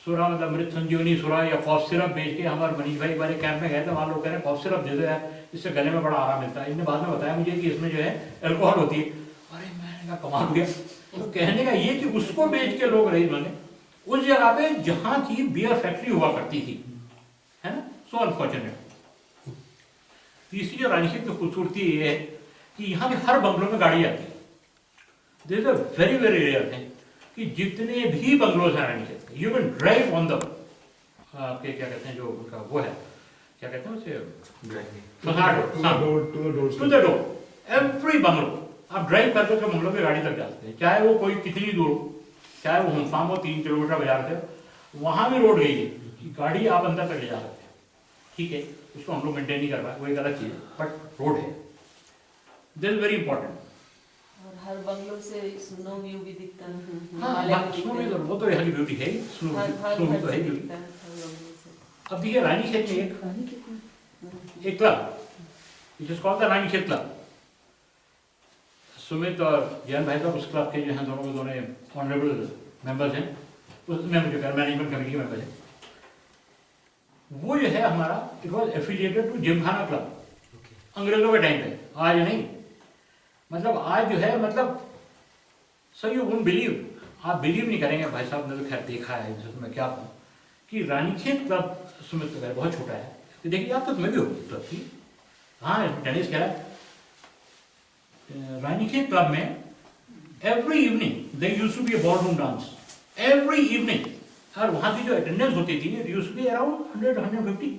सुरा मतलब मृत संजीवनी सुरा या कॉफ सिरप बेच के। हमारे मनीष भाई हमारे कैंप में गए थे, वहाँ लोग कह रहे हैं कॉफ सिरप दे दो यार, इससे गले में बड़ा आराम मिलता है। इनने बाद में बताया मुझे कि इसमें जो है अल्कोहल होती है। अरे मैंने कहा कमाल हो गया। तो कहने का ये कि उसको बेच के लोग रईस बने उस जगह पे जहाँ की बियर फैक्ट्री हुआ करती थी, है ना। सो अनफॉर्चुनेट। तीसरी जो रानीखेत की खूबसूरती ये है कि यहाँ के हर बंगलों में गाड़ी आती है। This is a very very rare thing कि जितने भी बंगलोज हैं रानीखेत के, you can drive on the आपके क्या कहते हैं जो उनका वो है, क्या कहते हैं उसे, to the door. Every bungalow आप ड्राइव करके उसके बंगलों की गाड़ी तक जाते हैं, चाहे वो कोई कितनी दूर हो, चाहे वो होमफार्म हो 3 किलोमीटर बाजार से, वहां भी रोड गई है कि गाड़ी आप अंदर तक ले जा सकते हैं। ठीक है, उसको हम लोग मेंटेन नहीं कर पाए, वो एक अलग चीज है, बट रोड है। This is very important. और हर बंगलों से स्नो व्यू भी दिखता है। हाँ, स्नो भी वो तो यहाँ की ब्यूटी है, स्नो भी तो है ब्यूटी। अब देखिए रानीखेत में एक club, it is called the Ranikhet club. Sumit और जैन भाई साहब उस क्लब के जो हैं दोनों ऑनरेबल मेंबर्स हैं, उसमें मुझे मैनेजमेंट कमेटी के मेंबर हैं। वो जो है हमारा it was affiliated to gymkhana club, अंग्रेजों के टाइम पे, आज नहीं। मतलब आज जो है मतलब सर यू वोंट बिलीव, आप बिलीव नहीं करेंगे भाई साहब ने तो खैर देखा है, जैसे मैं क्या कहूँ कि रानीखेत क्लब सुमित तो बहुत छोटा है, तो देखिए आप तो तुम्हें भी होगी क्लब की। हाँ टेनिस खेला रानीखेत क्लब में। Every evening there used to be a ballroom dance every evening, और वहाँ की जो अटेंडेंस होती थी it used to be around 100-150।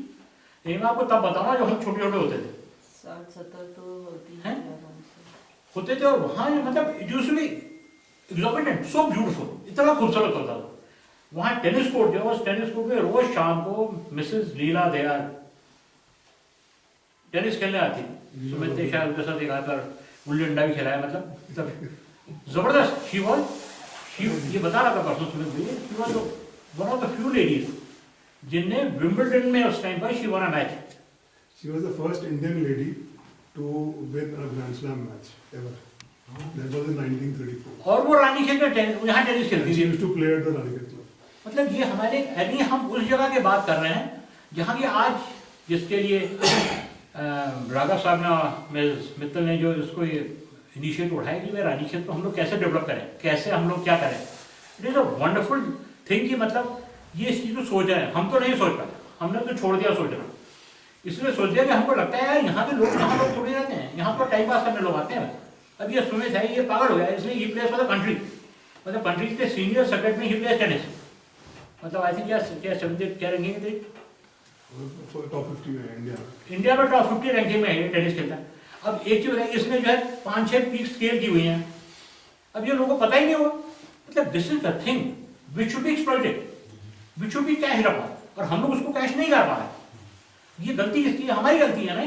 ये मैं आपको तब बताऊंगा जब हम छोटे छोटे होते थे 60-70 तो होती हैं? है आराम से। होते थे और वहाँ मतलब it used to be exorbitant, so beautiful, इतना खूबसूरत होता था। वहाँ टेनिस कोर्ट जो उस टेनिस कोर्ट में रोज शाम को मिसेस लीला दयाल टेनिस खेलने आती थी। सुमित ने शायद उनके साथ एक आध बार गुल्ली डंडा भी खिलाया, मतलब जबरदस्त। शी ये बता रहा था परसों सुमित भैया, she was one of the few ladies जिनने विंबलडन में उस टाइम पर she one a match. She was the first Indian lady to win a Grand Slam match ever. That was in 1934. और वो रानीखेत में यहाँ टेनिस खेलती And she थी। used to play at the Raniket Club. मतलब ये हमारे यानी हम उस जगह की बात कर रहे हैं जहाँ की आज जिसके लिए राघव साहब ने मित्तल ने जो इसको ये इनिशिएटिव उठाया कि वे रानीखेत को हम लोग कैसे डेवलप करें, कैसे हम लोग क्या करें। It is a wonderful thing कि मतलब ये इस चीज़ को सोच रहे हैं, हम तो नहीं सोच पाए, हमने तो छोड़ दिया सोचना। इसलिए सोच दिया कि हमको लगता है यार यहाँ के लोग यहाँ लोग थोड़ी रहते हैं, यहाँ पर टाइम पास करने लोग आते हैं। अब ये सुमित है, ये पागल हो गया, इसलिए ही प्लेस फॉर द कंट्री, मतलब कंट्री के सीनियर सर्किट में ही प्लेस टेनिस, मतलब आई थिंक क्या 70 क्या रैंकिंग थी For top 50 में India. इंडिया में टॉप 50 रैंकिंग में है टेनिस खेलता है। अब एक चीज है इसमें जो है 5-6 पीक स्केल की हुई हैं, अब ये लोगों को पता ही नहीं हुआ। मतलब this is the thing which should be exploited, which should be cached upon, और हम लोग उसको कैश नहीं कर पा रहे। ये गलती किसकी है? हमारी गलती है ना।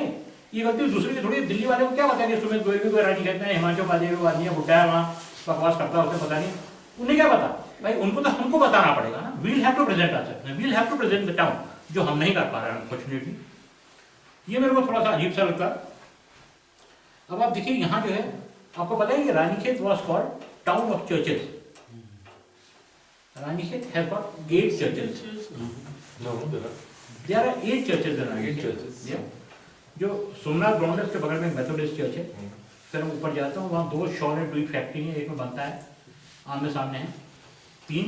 ये गलती दूसरे की थोड़ी। दिल्ली वाले को क्या पता है कि सुमित गोयल भी कोई राजी कहते हैं, हिमाचल वाले वो आदमी बुढ़ा है वहाँ बकवास करता है, उसे पता नहीं, उन्हें क्या पता भाई, उनको तो हमको बताना पड़ेगा ना। We'll have to present our, we'll have to present the town, जो हम नहीं कर पा रहे हैं अनफॉर्चुनेटली। ये मेरे को थोड़ा सा अजीब सा लगता है। अब आप देखिए यहाँ जो है आपको पता है कि Ranikhet was called town of churches. Ranikhet has got 8 churches. There are 8 churches in Ranikhet. जो सोमनाथ ग्राउंड के बगल में मेथोडिस्ट चर्च है, फिर हम ऊपर जाता हूँ, वहाँ 2 शॉल एंड ट्वीट फैक्ट्री है, एक में बनता है आमने सामने है, 3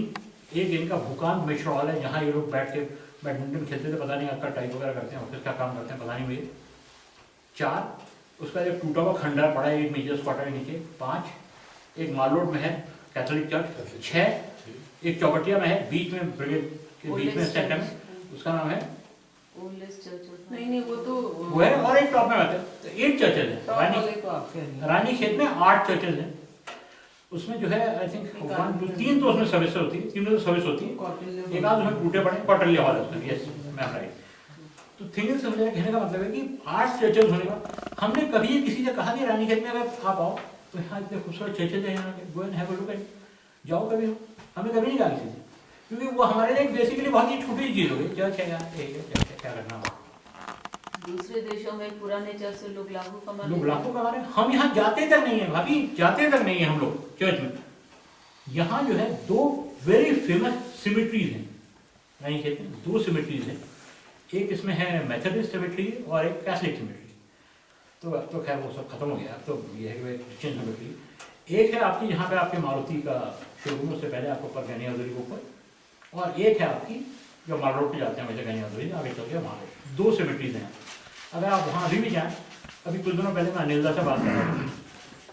एक इनका भूकांत मिश्र हॉल है जहाँ ये लोग बैठ के बैडमिंटन खेलते थे, पता नहीं आपका टाइप वगैरह करते हैं, ऑफिस का काम करते हैं, पता नहीं मुझे। 4 उसका एक टूटा हुआ खंडर पड़ा है एक मेजर स्क्वाटर के नीचे। 5 एक माल रोड में है कैथोलिक चर्च। 6 एक चौपटिया में है, बीच में ब्रिगेड के बीच में सेंटर में, उसका नाम है ओल्डेस्ट चर्च होता है। नहीं वो तो वो है, और एक टॉप में आते हैं। तो 8 चर्चेज हैं टॉप वाले को आप कह रही हैं। रानीखेत में 8 चर्चेज हैं। उसमें जो है आई थिंक 1 2 3 तो उसमें सर्विस होती है, 3 तो सर्विस होती है, एक आध उसमें टूटे पड़े कौटल्य हॉल है उसमें। यस मैं राइट। तो थिंग इज समझ कहने का मतलब है कि 8 चर्चेज होने का हमने कभी किसी से कहा कि रानीखेत में अगर आप आओ तो यहाँ इतने खूबसूरत चर्चेज हैं, यहाँ के go and have a look at, जाओ कभी, हमने कभी नहीं कहा किसी से, क्योंकि वो हमारे लिए बेसिकली बहुत ही छोटी चीज़ हो गई। चर्च है यार, चर्च है, क्या करना हो। दूसरे देशों में पुराने चर्च से लोग लाखों कमा लोग लेते हैं। लाखों कमा रहे हैं, हम यहाँ जाते तक नहीं है भाभी, जाते तक नहीं है हम लोग चर्च में। यहाँ जो है 2 वेरी फेमस सिमिट्रीज हैं रानीखेत में, 2 सिमिट्रीज हैं। एक इसमें है मेथोडिस्ट सिमिट्री और एक कैथलिक सिमिट्री। तो अब तो खैर वो सब खत्म हो गया, अब तो ये है कि क्रिश्चियन सिमिट्री। एक है आपकी यहाँ पे आपके मारुति का शोरूम, उससे पहले आपको ऊपर गैनी हजूरी के ऊपर, और एक है आपकी जो माल रोड पे जाते हैं वैसे गैनी हजूरी आगे चल के वहाँ 2 सिमिट्रीज हैं। अगर आप वहाँ अभी भी जाएँ, अभी कुछ दिनों पहले मैं अनिल से बात कर रहा था,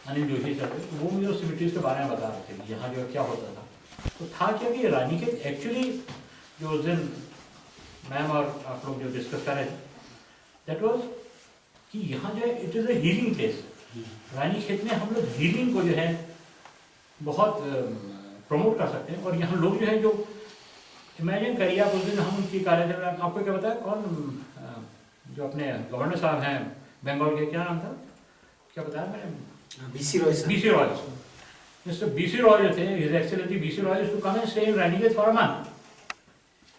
अनिल जोशी सर, वो मुझे उस सिमिट्रीज के बारे में बता रहे थे कि यहाँ जो क्या होता था। तो था क्या कि रानीखेत एक्चुअली जो उस दिन मैम और आप लोग जो डिस्कस कर रहे थे, दैट वाज कि यहाँ जो है it is a healing place. Ranikhet में हम लोग हीलिंग को जो है बहुत प्रमोट कर सकते हैं। और यहाँ लोग जो है जो इमेजिन करिए आप, उस दिन हम उनकी कार्य थे, आपको क्या बताया कौन जो अपने गवर्नर साहब हैं बंगाल के, क्या नाम था, क्या बताया मैंने, बीसी रॉय सर। बीसी रॉय। मिस्टर बीसी रॉय जो थे, his excellency BC Roy to come and stay in Ranikhet for a month.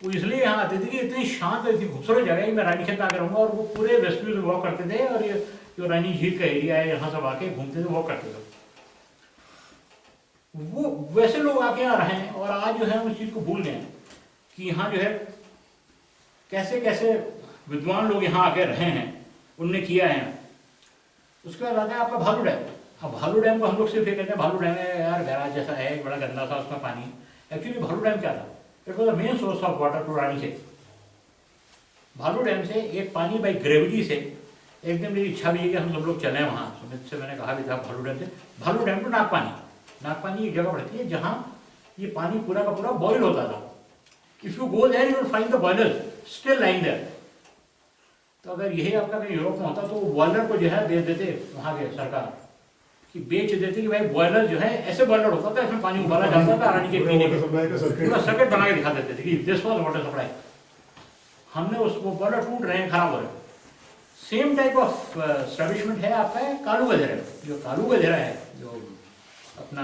वो इसलिए यहाँ आते थे कि इतनी शांत, इतनी खूबसूरत जगह है कि मैं रानीखेत आकर रहूँगा, और वो पूरे वेस्टव्यू से वॉक करते थे, और ये जो रानी झील का एरिया है यहाँ सब आके घूमते थे, वॉक करते थे। वो वैसे लोग आके यहाँ रहे हैं, और आज जो है हम उस चीज़ को भूल गए हैं कि यहाँ जो है कैसे कैसे विद्वान लोग यहाँ आके रहे हैं, उनने किया है। उसके बाद आता है आपका भालू डैम। अब भालू डैम को हम लोग सिर्फ ये कहते हैं भालू डैम है यार, बैराज जैसा है, बड़ा गंदा सा उसका पानी। एक्चुअली भालू डैम क्या था? It was the main source of water to Ranikhet. Bhalu dam से एक पानी बाई ग्रेविटी से, एक दिन मेरी इच्छा भी है कि हम सब लोग चलें वहाँ, सुमित से मैंने कहा भी था भालू डैम से, भालू डैम टू नागपानी। नागपानी एक जगह पड़ती है जहाँ ये पानी पूरा का पूरा बॉयल होता था। If you go there you will find the boilers still lying there. तो अगर यही आपका कहीं यूरोप में होता तो बॉयलर को जो है बेच देते वहाँ के सरकार कि बेच देते कि भाई बॉयलर जो है ऐसे बॉयलर होता था, इसमें पानी उबाला जाता था रानी के पीने के, पूरा सर्किट बना के दिखा देते थे कि दिस वाज वाटर सप्लाई। हमने उसको बॉयलर टूट रहे हैं, खराब हो रहे हैं। सेम टाइप ऑफ एस्टेब्लिशमेंट है आपका कालू गधेरा। जो कालू गधेरा है, जो अपना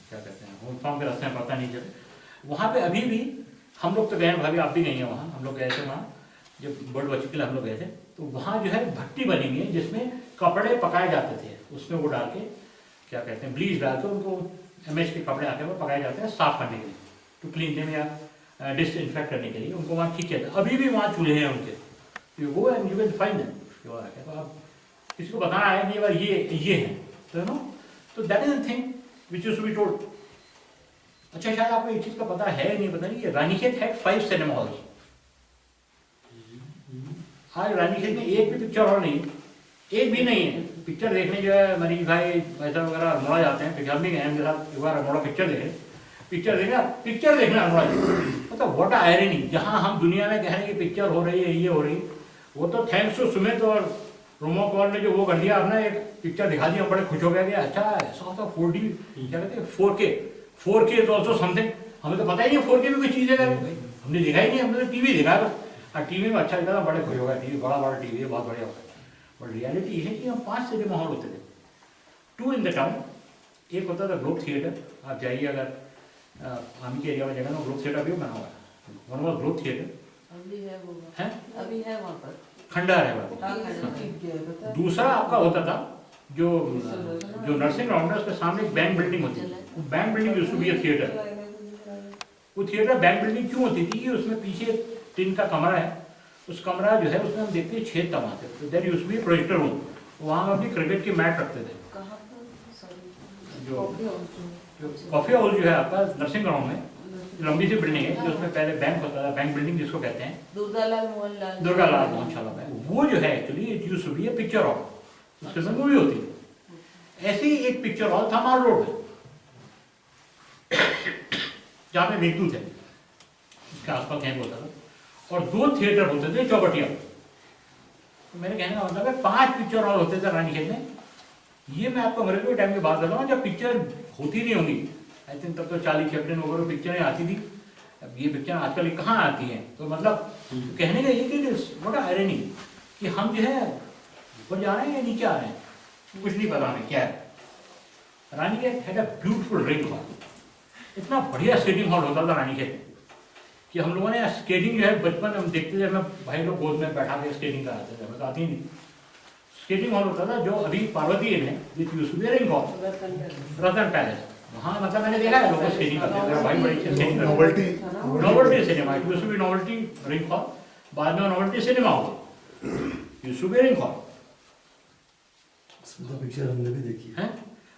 क्या कहते हैं होम फार्म के रास्ते में पता नहीं चले, वहाँ पे अभी भी हम लोग तो गए हैं, भाभी आप भी गई हैं वहाँ, हम लोग गए थे वहाँ जब बर्ड वॉचिंग के लिए हम लोग गए थे। तो वहाँ जो है भट्टी बनी हुई है जिसमें कपड़े पकाए जाते थे, उसमें वो डाल के क्या कहते हैं ब्लीच डाल के उनको एमएच के कपड़े आते हैं वो पकाए जाते हैं साफ करने के लिए, टू क्लीन देम या डिसइंफेक्ट करने के लिए उनको वहाँ खींचे जाते हैं। अभी भी वहाँ चूल्हे हैं उनके, you go and you can find them. तो आप किसी को बताना है कि यार ये है तो नो, तो that is the thing which used to be told. अच्छा शायद आपको एक चीज़ का पता है नहीं, पता नहीं, ये रानीखेत हैड 5 सिनेमा हॉल्स। आज रानीखेत में एक भी पिक्चर हॉल नहीं, एक भी नहीं है। पिक्चर देखने जो है मरीज भाई ऐसा वगैरह अल्मोड़ा जाते हैं, हम भी गए हैं साथ एक बार अल्मोड़ा पिक्चर देखना अल्मोड़ा। मतलब व्हाट आयरनी, जहाँ हम दुनिया में कह रहे हैं कि पिक्चर हो रही है, ये हो रही, वो तो थैंक्स टू सुमित और रोमो कॉल ने जो वो कर दिया, आपने एक पिक्चर दिखा दी, हम बड़े खुश हो गए कि अच्छा ऐसा होता 4D क्या कहते हैं 4K इज ऑल्सो समथिंग। हमें तो पता ही नहीं 4K भी कोई चीज़ है, हमने देखा ही नहीं, हमने तो टीवी देखा बस। और टीवी में अच्छा दिखा था, बड़े खुश हो गए, टीवी बड़ा टीवी है, बहुत बढ़िया होता है। और रियलिटी ये है कि हम 5 सिनेमा हॉल होते थे, 2 इन द टाउन। एक होता था ग्लोब थिएटर, आप जाइए अगर आर्मी के एरिया में जगह ना, ग्लोब थिएटर भी बना हुआ है, वन वॉज ग्लोब थिएटर अभी है वो, है, अभी है वहाँ पर खंडहर है वो। हाँ, खंडहर। दूसरा आपका होता था जो नर्सिंग ग्राउंड है, उसके सामने एक बैंक बिल्डिंग होती थी, वो bank building used to be a theatre. वो थिएटर बैंक बिल्डिंग क्यों होती थी कि उसमें पीछे टिन का कमरा है, उस कमरा जो है उसमें हम देखते हैं 6 तमाशे, तो that used to be projector room. वहाँ हम अपनी क्रिकेट की मैच रखते थे। कहाँ पर? सॉरी, जो कॉफी हाउस जो है आपका नर्सिंग ग्राउंड में, लंबी सी बिल्डिंग है, जो उसमें पहले बैंक होता था, बैंक बिल्डिंग जिसको कहते हैं, दुर्गालाल मोहनलाल शाला में, वो जो है actually it used to be a picture hall, उसके अंदर मूवी होती है। ऐसे ही एक पिक्चर हॉल था माल रोड में, जहाँ पे मेघदूत है, उसके आसपास कैंप होता था, और 2 थिएटर होते थे चौबटिया। तो मेरे कहने का मतलब है 5 पिक्चर हॉल होते थे रानीखेत में। ये मैं आपको अंग्रेजों के टाइम की बात कर रहा हूँ, जब पिक्चर होती नहीं होंगी, आई थिंक तब तो चार्ली चैपलिन वगैरह पिक्चरें आती थी। अब ये पिक्चर आजकल कहाँ आती हैं, तो मतलब कहने का ये कि व्हाट आयरनी कि हम जो है ऊपर जा रहे हैं या नीचे आ रहे हैं, कुछ नहीं पता हमें क्या है। Ranikhet had a beautiful ring hall, इतना बढ़िया स्केटिंग हॉल होता था रानीखेत कि हम लोगों ने स्केटिंग जो है बचपन हम देखते थे, हमें भाई लोग गोद में बैठा के स्केटिंग कराते थे, हमें तो आती ही नहीं। स्केटिंग हॉल होता था जो अभी पार्वती में with used to be ring hall, Ratan palace, वहाँ मतलब मैंने देखा है लोग स्केटिंग करते हैं, भाई बड़ी अच्छी स्केटिंग करते हैं। Novelty cinema, it used to be novelty ring hall, बाद में नोवेल्टी सिनेमा हो, used to be ring hall. Picture हमने भी देखी है।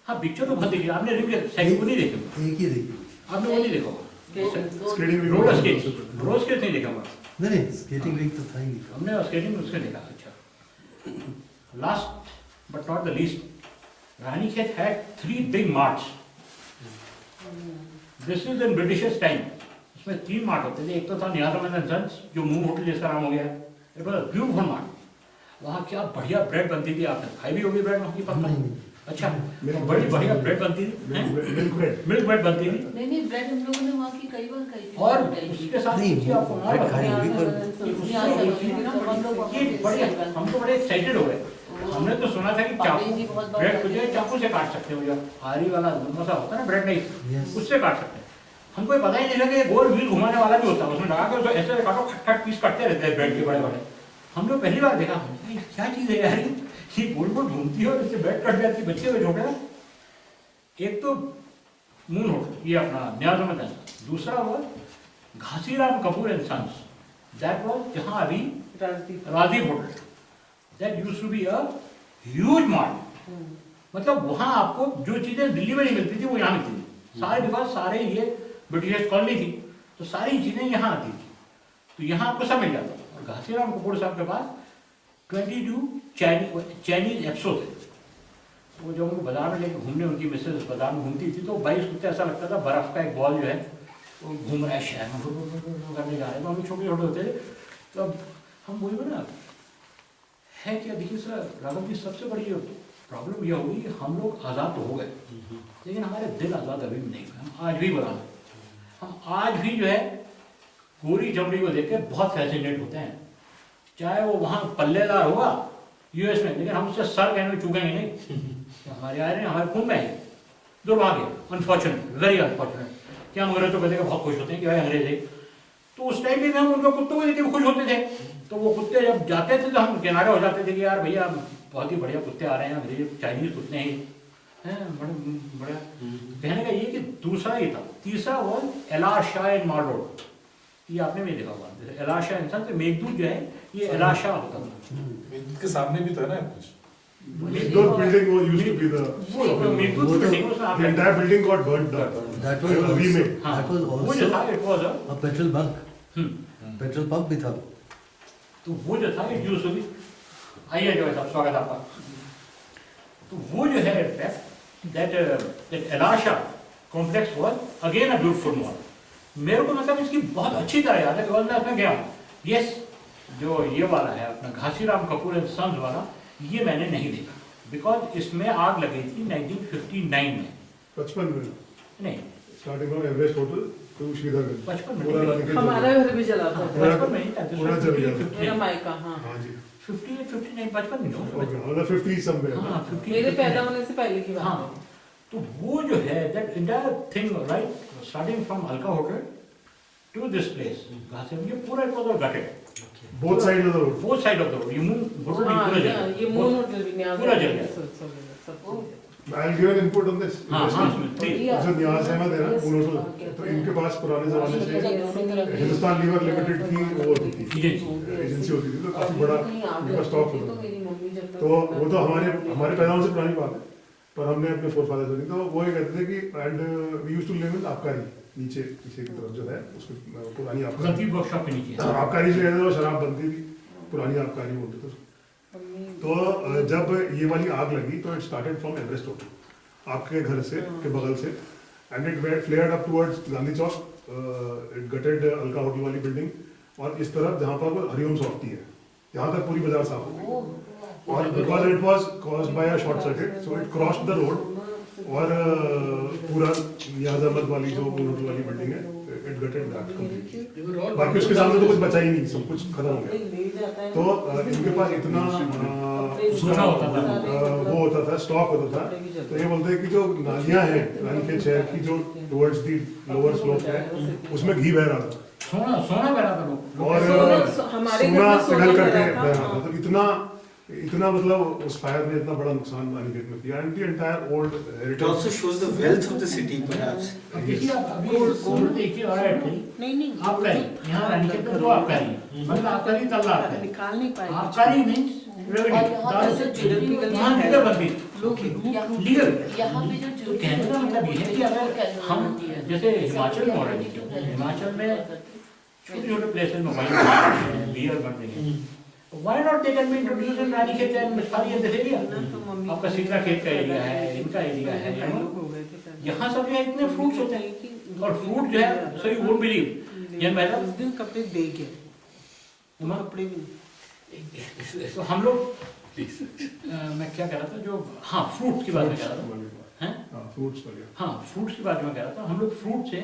हाँ पिक्चर तो बहुत देखी आपने, रिंग सेकंड को नहीं देखी, एक ही देखी आपने वो नहीं देखा, skating roller skate, roller skate नहीं देखा मैं। नहीं स्केटिंग रिंग तो था ही नहीं। हमने स्केटिंग उसके देखा। अच्छा, last but not the least, Ranikhet had 3 big marts. This is in Britishers time. उसमें 3 मार्ट होते थे, एक तो था नियाज अहमद सन्स जो मून होटल जिसका नाम हो गया, it was a beautiful mart. वहाँ क्या बढ़िया ब्रेड बनती थी, आपने खाई भी होगी ब्रेड वहाँ की पक्का। अच्छा, बड़ी बढ़िया ब्रेड बनती थी, मिल्क ब्रेड बनती थी। नहीं ब्रेड हम लोगों ने वहाँ की कई बार खाई थी। और उसके साथ चीज़ आपको और बताएं, ये बढ़िया, हम तो बड़े एक्साइटेड हो गए। हमने तो सुना था कि चाकू ब्रेड को जो है चाकू से काट सकते हो, जो आरी वाला सा होता है ना ब्रेड नहीं, उससे काट सकते हैं। हमको ये पता ही नहीं था कि गोल व्हील घुमाने वाला भी होता है, उसमें लगा के उसको ऐसे काटो, खट पीस काटते रहते हैं ब्रेड के बड़े बड़े। हम लोग पहली बार देखा, क्या चीज़ है यार, ये गोल गोल घूमती है और इससे ब्रेड कट जाती है, बच्चे हुए छोटे। एक तो मून होटल, ये अपना नियाज अहमद है, दूसरा हुआ Ghasiram Kapoor and sons, that was जहाँ अभी Rajiv hotel, that used to be a huge mart. मतलब वहाँ आपको जो चीज़ें दिल्ली में नहीं मिलती थी वो यहाँ मिलती थी सारे, बिकॉज सारे ये ब्रिटिश कॉलोनी थी, तो सारी चीज़ें यहाँ आती थी, तो यहाँ आपको सब मिल जाता। और घासीराम कपूर साहब के पास 22 चाइनीज एप्सो थे। वो जब उनको बाजार में लेकर घूमने, उनकी मिसेज बाजार में घूमती थी, तो 22 कुत्ते ऐसा लगता था बर्फ़ का एक बॉल जो है वो घूम रहा है शहर में, करने जा रहे हैं। तो हम छोटे छोटे होते थे, तो हम बोले ना है कि देखिए सर राघव जी, सबसे बड़ी प्रॉब्लम यह हुई कि हम लोग आज़ाद तो हो गए, लेकिन हमारे दिल आज़ाद अभी भी नहीं हुए। हम आज भी बना, हम आज भी जो है गोरी चमड़ी को देख के बहुत फैसिनेट होते हैं, चाहे वो वहाँ पल्लेदार होगा यूएस में, लेकिन हम उससे सर कहने में चूकेंगे नहीं। तो हमारे आ रहे हैं, हमारे खून में है। दुर्भाग्य, अनफॉर्चुनेट, वेरी अनफॉर्चुनेट कि हम अंग्रेजों को देख बहुत खुश होते हैं कि भाई अंग्रेज है। तो उस टाइम भी हम उनके कुत्तों को देख के खुश होते थे। तो वो कुत्ते जब जाते थे तो हम किनारे हो जाते थे कि यार भैया बहुत ही बढ़िया कुत्ते आ रहे हैं, अंग्रेज चाइनीज कुत्ते हैं बड़ा। कहने का ये कि दूसरा ही था। तीसरा वो एलार शाह इन माल रोड, ये आपने भी देखा होगा। एलार शाह इंसान से मेघदूत जो है ये एलार शाह होता था। मेघदूत के सामने भी तो है ना कुछ। Megdut building was used to be the Meghdoot की बिल्डिंग उसमें आप the entire building got burnt down. That It was was also, remade. that was वो जो था also it was a petrol bunk. Petrol pump भी था। तो वो जो था इट यूज्ड टू बी, आइए जो है साहब स्वागत है आपका। तो वो जो है दैट एलाशा complex was again a beautiful mall. मेरे को मतलब इसकी बहुत अच्छी तरह याद है, बिकॉज मैं उसमें गया हूँ। यस, जो ये वाला है अपना घासीराम कपूर एंड सन्स वाला, ये मैंने नहीं देखा, बिकॉज इसमें आग लगी थी 1959 में। 55 में नहीं, starting from Everest Hotel to Sridharganj. 55 में पूरा नहीं। रानीखेत हमारा घर भी जला था। 55 में नहीं था, पूरा चल गया था। मेरा मायका, हाँ। हाँ जी। 58, 59, 55 नहीं हो। Okay, मतलब 50 somewhere. हाँ, 50, मेरे 59 पैदा होने से पहले की बात हाँ, है। तो वो जो है that entire thing right, starting from Alka hotel to this place, ये पूरा it was gated, Both sides of the road. Both side of the road. ये मून होटल हाँ, पूरा जल ये गया, मून होटल भी न्याज पूरा जल गया। सब I'll give an input on this. हाँ हाँ, प्लीज। जो न्याज अहमद है ना, मून होटल, तो इनके पास पुराने जमाने से हिंदुस्तान लीवर लिमिटेड की वो होती थी, एजेंसी होती थी, तो काफी बड़ा उनका स्टॉक होता था। तो वो तो हमारे पैदा होने से पुरानी बात है, पर हमने अपने फोरफादर से, तो वो ये कहते थे कि and we used to live in आबकारी, नीचे पीछे की तरफ जो है उसमें पुरानी आबकारी, गलती वर्कशॉप के नीचे है। आबकारी जो है वो शराब बनती थी, पुरानी आबकारी बोलते थे। तो जब ये वाली आग लगी तो it started from Everest hotel, आपके घर से के बगल से, and it flared up towards Gandhi Chowk, it gated Alka hotel वाली बिल्डिंग, और इस तरफ जहाँ पर वो हरिओम सॉफ्टी है, यहाँ तक पूरी बाजार साफ हो गई। और because it was caused by a short circuit, so it crossed the road, और पूरा नियाज अहमद वाली जो होटल वाली बिल्डिंग है, इट गटेड दैट कंप्लीटली। बाकी उसके सामने तो कुछ बचा ही नहीं, सब कुछ खत्म हो गया। तो इनके पास इतना सोना होता था, वो होता था, स्टॉक होता था। तो ये बोलते हैं कि जो नालियां हैं रानीखेत शहर की, जो टुवर्ड्स दी लोअर स्लोप है, उसमें घी बह रहा था, सोना बह रहा था लोग, और हमारे घर सोना में सोना पिघल बह करके रहा बह था। रहा था। तो इतना मतलब उस फायर ने इतना बड़ा नुकसान रानीखेत में किया, and the entire old It also shows the wealth of the city, perhaps. अब देखिए आप अभी गोल्ड देखिए और ऐड नहीं नहीं आबकारी, यहाँ रानीखेत में दो आबकारी, मतलब आबकारी तल्ला आबकारी, निकाल नहीं पाए आबकारी मींस यहाँ लीगल बनती, लीगल। यहाँ पे जो तो कहने का मतलब ये है कि अगर हम जैसे हिमाचल में हो रहे हैं, हिमाचल में छोटे छोटे प्लेसेस में वाइन बन रहे हैं, बियर बन रही है, why not they can be introduced in Ranikhet and मिठाई एंड दिस एरिया। आपका सीधा खेत का एरिया है, इनका एरिया है, यहाँ सब जो इतने फ्रूट्स होते हैं, और फ्रूट जो है सो यू वोंट बिलीव, ये मैडम उस दिन कपड़े दे गए, उमा कपड़े भी तो हम लोग मैं क्या कह रहा था, जो हाँ फ्रूट्स की बात में कह रहा था, हैं फ्रूट्स वगैरह, हाँ फ्रूट्स की बात में कह रहा था। हम लोग फ्रूट से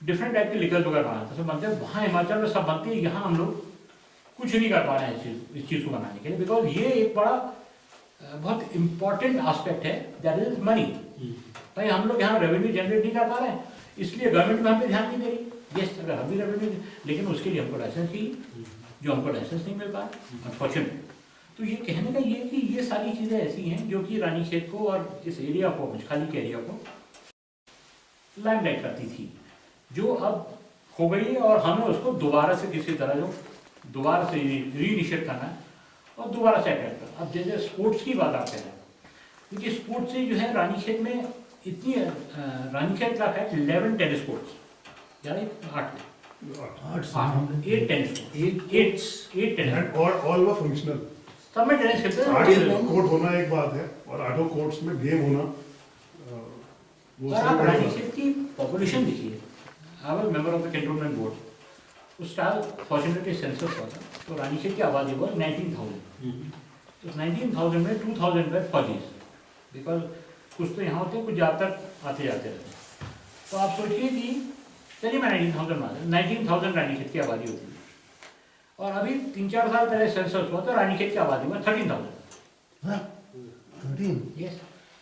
डिफरेंट टाइप के लिकर वगैरह बनाते हैं, बनते हैं वहाँ हिमाचल में सब बनती है, यहाँ हम लोग कुछ नहीं कर पा रहे हैं इस चीज़ को बनाने के लिए, बिकॉज ये एक बड़ा बहुत इम्पॉर्टेंट एस्पेक्ट है, दैट इज मनी। भाई हम लोग यहाँ रेवेन्यू जनरेट नहीं कर पा रहे हैं, इसलिए गवर्नमेंट भी हम पे ध्यान नहीं दे रही। यस, अगर हम भी रेवेन्यू, लेकिन उसके लिए हमको लाइसेंस चाहिए, जो हमको लाइसेंस नहीं मिल पा अनफॉर्चुनेट। तो ये कहने का ये कि ये सारी चीज़ें ऐसी हैं जो कि रानीखेत को और इस एरिया को, मछखाली के एरिया को लाइमलाइट करती थी, जो अब हो गई है, और हमें उसको दोबारा से किसी तरह जो दोबारा से रीइनिशिएट करना है और दोबारा से अटैक करना। अब जैसे स्पोर्ट्स की बात आप कह रहे हैं, क्योंकि स्पोर्ट्स से जो है रानीखेत में इतनी रानीखेत का है 11 टेनिस कोर्ट्स, यानी 8 tennis court, 8 tennis, and all were functional. सब में टेनिस खेलते आठ हैं। कोर्ट होना एक बात है, और आठों कोर्ट्स में गेम होना वो और आप रानीखेत की पॉपुलेशन देखिए, I was member of the cantonment board, उस साल फॉर्चुनेटली सेंसस हुआ था, तो रानीखेत की आबादी हुआ 19,000, तो 19,000 में 2,000 पर फौजीज, बिकॉज कुछ तो यहाँ होते हैं, कुछ ज़्यादातर आते जाते रहते हैं। तो आप सोचिए कि चलिए मैं 19,000 रानीखेत की आबादी होती है, और अभी 3-4 साल पहले सेंसस हुआ तो रानीखेत की आबादी हुआ 13,000। हाँ, 13। Yes.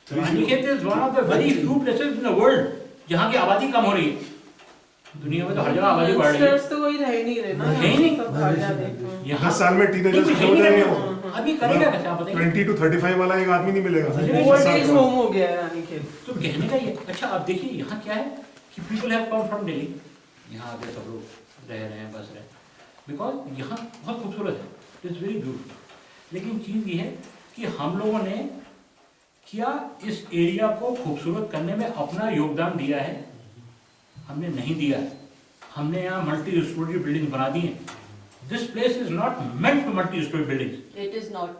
Ranikhet is one of the very few places in the world जहाँ की आबादी कम हो रही है। दुनिया में तो हर जगह आबादी बढ़ रही है, तो वही रह नहीं रहे ना, है ही नहीं। सब भाग जाते हैं। यहाँ 10 साल में टीनेजर्स नहीं, हो कुछ है ही जाएंगे। नहीं। अभी करेगा कैसे आप बताइए? 20 to 35 वाला एक आदमी नहीं मिलेगा। ओल्ड एज होम हो गया है रानीखेत। तो कहने का ये अच्छा, आप देखिए यहाँ क्या है कि people have come from Delhi, यहाँ आके सब लोग रह रहे हैं, बस रहे हैं, बिकॉज यहाँ बहुत खूबसूरत है, इट्स वेरी ब्यूटीफुल। लेकिन चीज़ ये है कि हम लोगों ने क्या इस एरिया को खूबसूरत करने में अपना योगदान दिया है? हमने नहीं दिया है। हमने यहाँ मल्टी स्टोरी बिल्डिंग बना दी है। This place is not meant for multi storey building. It is not.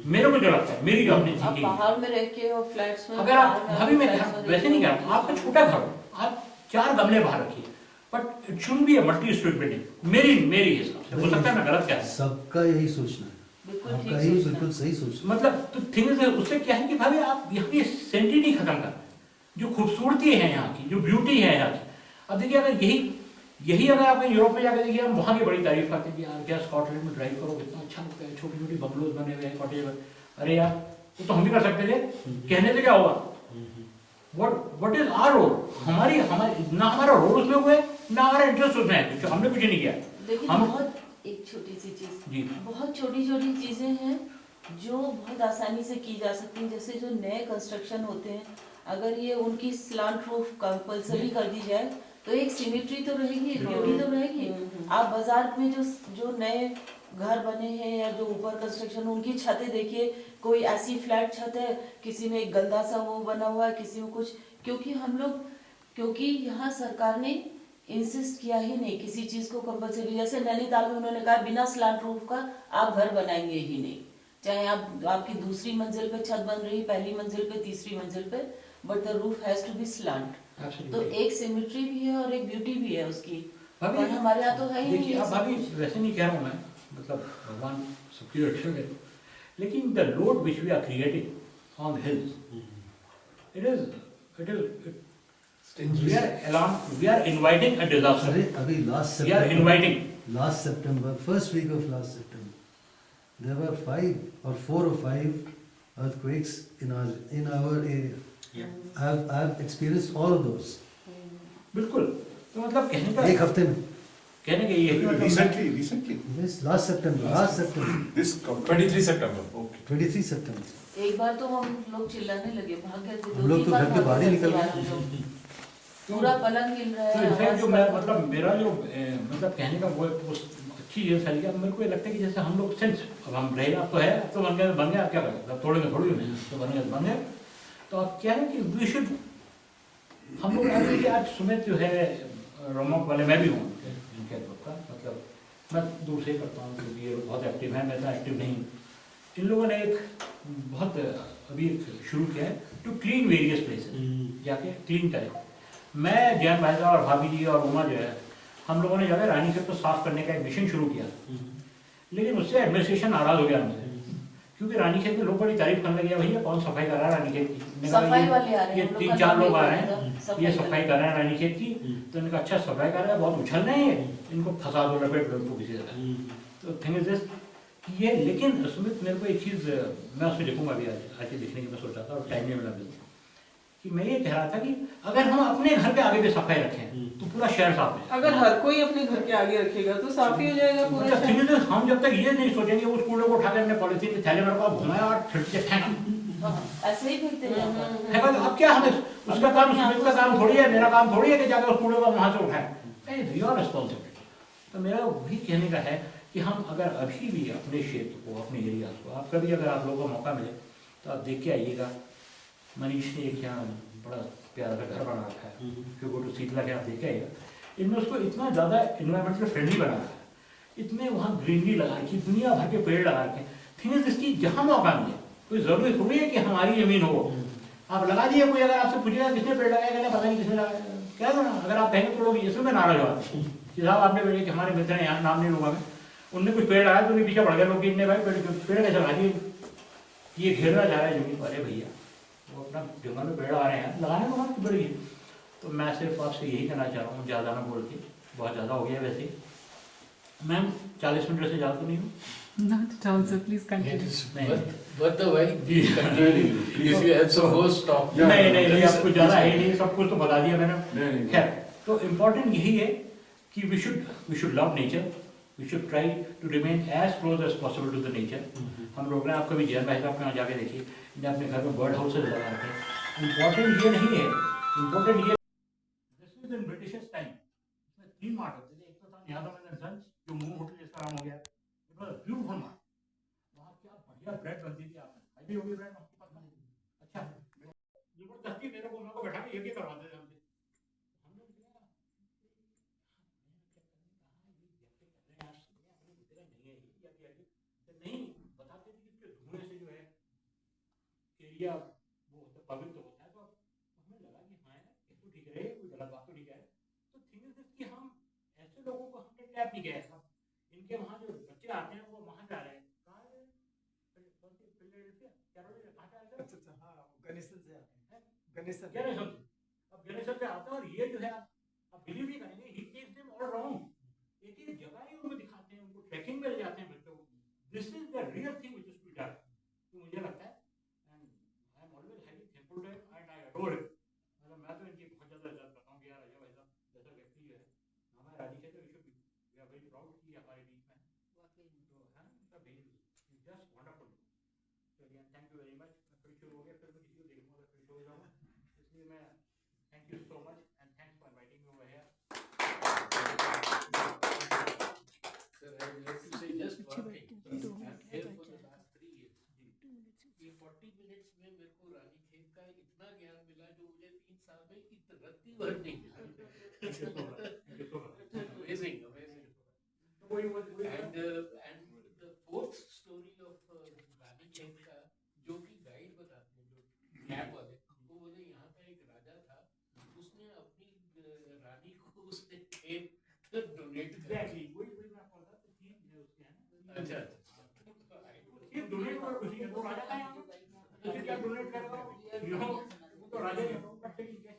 मेरे को जो लगता है, मेरी जो अपनी आप थिंकिंग है, बाहर में रह के और फ्लैट्स में, अगर आप अभी मैं वैसे नहीं कह रहा, आपका छोटा घर हो, आप 4 गमले बाहर रखिए, but it should be a multi storey building. मेरी हिसाब से, हो सकता है मैं गलत कह रहा हूं। सबका यही सोचना है, बिल्कुल आपका ठीक ही सोचना। बिल्कुल सही सोचना। मतलब तो थिंग है, उससे क्या है कि भाभी आप यहाँ की सेंटिटी खत्म कर, जो खूबसूरती है यहाँ की, जो ब्यूटी है यहाँ की। अब देखिए, अगर यही अगर आप यूरोप में जाकर देखिए, हम वहाँ की बड़ी तारीफ करते हैं कि यार क्या स्कॉटलैंड में ड्राइव करो, इतना अच्छा लगता है, छोटी छोटी बंगलोज बने हुए हैं, कॉटेज। अरे यार, वो तो हम भी कर सकते थे, कहने से क्या होगा? What is our role? हमारी ना हमारा रोल उसमें हुआ है, ना हमारा इंटरेस्ट उसमें है, क्योंकि हमने कुछ नहीं किया। देखिए हम बहुत एक छोटी सी चीज, जी बहुत छोटी छोटी चीजें हैं जो बहुत आसानी से की जा सकती हैं। जैसे जो नए कंस्ट्रक्शन होते हैं, अगर ये उनकी स्लांट रूफ कंपलसरी कर दी जाए तो एक सिमेट्री तो रहेगी, ब्यूटी तो रहेगी। आप बाजार में जो नए घर बने हैं या जो ऊपर कंस्ट्रक्शन, उनकी छतें देखिए, कोई ऐसी फ्लैट छत है, किसी में एक गंदा सा वो बना हुआ है, किसी में कुछ। क्योंकि यहाँ सरकार ने इंसिस्ट किया ही नहीं किसी चीज को कंपलसरी। जैसे नैनीताल में उन्होंने कहा बिना स्लांट रूफ का आप घर बनाएंगे ही नहीं, चाहे आपकी दूसरी मंजिल पे छत बन रही, पहली मंजिल पे, तीसरी मंजिल पे, but the roof has to be slant. तो एक सिमेट्री भी है और एक ब्यूटी भी है उसकी, और हमारे यहाँ तो है ही देखिए, अब नहीं। अभी वैसे नहीं कह रहा हूँ मैं, मतलब भगवान सबकी रक्षा करे, लेकिन the load which we are creating on hills, we are inviting a disaster. अरे अभी We are inviting. last September, first week of last September, there were 4 or 5 earthquakes in our area. Yeah. I've experienced all of those. बिल्कुल। तो मतलब कहने का एक हफ्ते में। कहने का ये है कि Recently. Yes, last September. This 23 September. Okay. 23 September. एक बार तो हम लोग चिल्लाने लगे, भाग गए थे। हम लोग तो घर के बाहर ही निकल गए। हम लोग। पूरा पलंग हिल रहा तो है। इनफैक्ट जो मेरा जो मतलब कहने का वो अच्छी चीज़ है, मेरे को ये लगता है कि जैसे हम लोग सेंस, अब हम रहे, अब तो है, अब तो बन गया, आप क्या करें, अब तोड़ेंगे थोड़ी नहीं, तो बन गए। तो अब क्या है कि वी शुड, हम लोग आज सुमित जो है रोमोक वाले, मैं भी हूँ इनके ग्रुप का, मतलब मैं दूर से करता हूँ क्योंकि ये बहुत एक्टिव है, मैं इतना एक्टिव नहीं। इन लोगों ने एक बहुत अभी शुरू किया है टू क्लीन वेरियस प्लेसेस, जाके क्लीन करें। मैं, जैन भाई साहब और भाभी जी और उमा जो है, हम लोगों ने जाकर रानीखेत को साफ करने का एक मिशन शुरू किया, लेकिन उससे एडमिनिस्ट्रेशन नाराज हो गया हमसे, क्योंकि रानीखेत में लोग बड़ी तारीफ करने लगे, भैया कौन सफाई कर रहा है रानीखेत की। सफाई वाले आ रहे हैं, ये 3-4 लोग आ रहे हैं, ये सफाई कर रहे हैं रानीखेत की। तो इनका अच्छा सफाई कर रहा है, बहुत उछल रहे हैं, इनको फंसा दो, लपेट दो इनको किसी तरह। तो थिंग इज दिस ये, लेकिन सुमित मेरे को एक चीज़ मैं उसमें लिखूंगा अभी, आज लिखने की मैं सोच रहा था और टाइम नहीं मिला मुझे, कि मैं ये कह रहा था कि अगर हम अपने घर के आगे भी सफाई रखें तो पूरा शहर साफ है। अगर हर कोई अपने घर के आगे रखेगा तो साफ ही हो जाएगा पूरा मतलब शहर। ठीक है, हम जब तक ये नहीं सोचेंगे उस कूड़े को उठाकर अपने पॉलिथीन के थैले में रखा, घुमाया और फिर फेंक, ऐसे ही फेंकते हैं। अब क्या हमें उसका काम, सुमित का काम थोड़ी है, मेरा काम थोड़ी है कि जाकर उस कूड़े को वहां से उठाए, योर रिस्पॉन्सिबिलिटी। तो मेरा वही कहने का है कि हम अगर अभी भी अपने क्षेत्र को, अपने एरिया को, आप कभी अगर आप लोगों को मौका मिले तो आप देख के आइएगा। मनीष ने एक यहाँ बड़ा प्यारा सा घर बना रखा है, क्योंकि तो शीतला के आप देख के आइएगा, इनमें उसको इतना ज़्यादा इन्वायरमेंटल फ्रेंडली बना रखा है, इतने वहाँ ग्रीनरी लगा रखी, दुनिया भर के पेड़ लगा रखे। थिंग इज इसकी जहाँ मौका मिले, कोई ज़रूरी थोड़ी है कि हमारी ज़मीन हो, आप लगा दिए, कोई अगर आपसे पूछेगा किसने पेड़ लगाया, कहना पता नहीं किसने लगाया, क्या ना, अगर आप कहेंगे तो लोग इसमें नाराज हो जाते हैं कि साहब आपने पेड़, कि हमारे मित्र हैं यहाँ, नाम नहीं लूँगा मैं, उनने कुछ पेड़ लगाया तो उन्हें पीछे पड़ गया लोग, इतने भाई पेड़ कैसे लगा दिए, ये घेरना चाह रहे हैं जमीन वाले भैया, वो अपना जंगल में पेड़ आ रहे हैं, लगाने को बात बड़ी है। तो मैं सिर्फ आपसे यही कहना चाह रहा हूँ, ज़्यादा ना बोल के, बहुत ज़्यादा हो गया वैसे। मैम 40 मिनट से ज़्यादा तो नहीं हूँ? Not at all, sir. Please continue. But the way if you have some more stop. नहीं, आपको ज़्यादा है नहीं, सब कुछ तो बता दिया मैंने। नहीं। खैर, तो इम्पोर्टेंट यही है कि we should love nature, we should try to remain as close as possible to the nature. हम लोग ने, आप कभी जैन भाई साहब के यहाँ जाके देखिए, इन्हें अपने घर में बर्ड हाउसेज लगा रखे हैं। इम्पोर्टेंट ये नहीं है, इम्पोर्टेंट ये, this is in Britishers time, इसमें 3 मार्ट होते थे, एक तो था यहाँ था जो मूव होटल जिसका नाम हो गया, it was a beautiful mart, वहाँ क्या बढ़िया ब्रेड बनती थी। आपने खाई भी होगी ब्रेड आपके पास में? अच्छा, जबरदस्ती मेरे को बैठा के ये करवाते थे हमसे। हमने किया नहीं बताते थे कि इसके धुएं से जो है एरिया वो पवित्र होता है। तो हमें लगा कि हाँ ये तो ठीक है, कोई गलत बात तो नहीं है। तो थिंग इज कि हम ऐसे लोगों को हमने ट्रैप नहीं किया है। इनके वहाँ जो बच्चे आते हैं वो वहाँ जा रहे हैं, कहाँ है? फिलाडेल्फिया, कैरोलिना, कहाँ से आते हैं? अच्छा, हाँ, गणेशन से आते हैं। गणेशन अब गणेशन से आता है, और ये जो है आप बिलीव नहीं करेंगे, ही टेक्स देम ऑल राउंड। एक एक जगह ही उनको दिखाते हैं, उनको ट्रैकिंग में ले जाते हैं बच्चों को। This is the real thing which is to be done. तो मुझे लगता है, and I am always highly thankful to him and I adore him. मतलब मैं तो इनकी बहुत ज़्यादा इज्जत करता हूँ कि यार अजय भाई साहब जैसा व्यक्ति जो है हमारे राजी क्षेत्र, वी आर वेरी प्राउड कि हमारे बीच में तो है ना, जस्ट वंडरफुल। चलिए, थैंक यू वेरी मच। मैं फिर शुरू हो गया, फिर मैं किसी को देखूँगा, फिर शुरू हो जाऊँगा, इसलिए मैं thank you so much and thanks for inviting me over here. Sir, I would like to say just one thing. I'm here for the last 3 years. ये 40 minutes में मेरे को रानीखेत का इतना ज्ञान मिला जो मुझे 3 साल में एक रत्ती भर नहीं मिला। Amazing. And the fourth story of Ranikhet का, जो कि गाइड बताते हैं, जो कैब वाले, वो बोले यहाँ का एक राजा था, उसने अपनी रानी को उसने खेत डोनेट कर दिया। वही मैं आपको बता, तो थीम है उसके, है ना? अच्छा, ये डोनेट और खुशी है, वो राजा का है, उसे क्या डोनेट करेगा? यू नो, वो तो राजा ही है, बट ठीक है,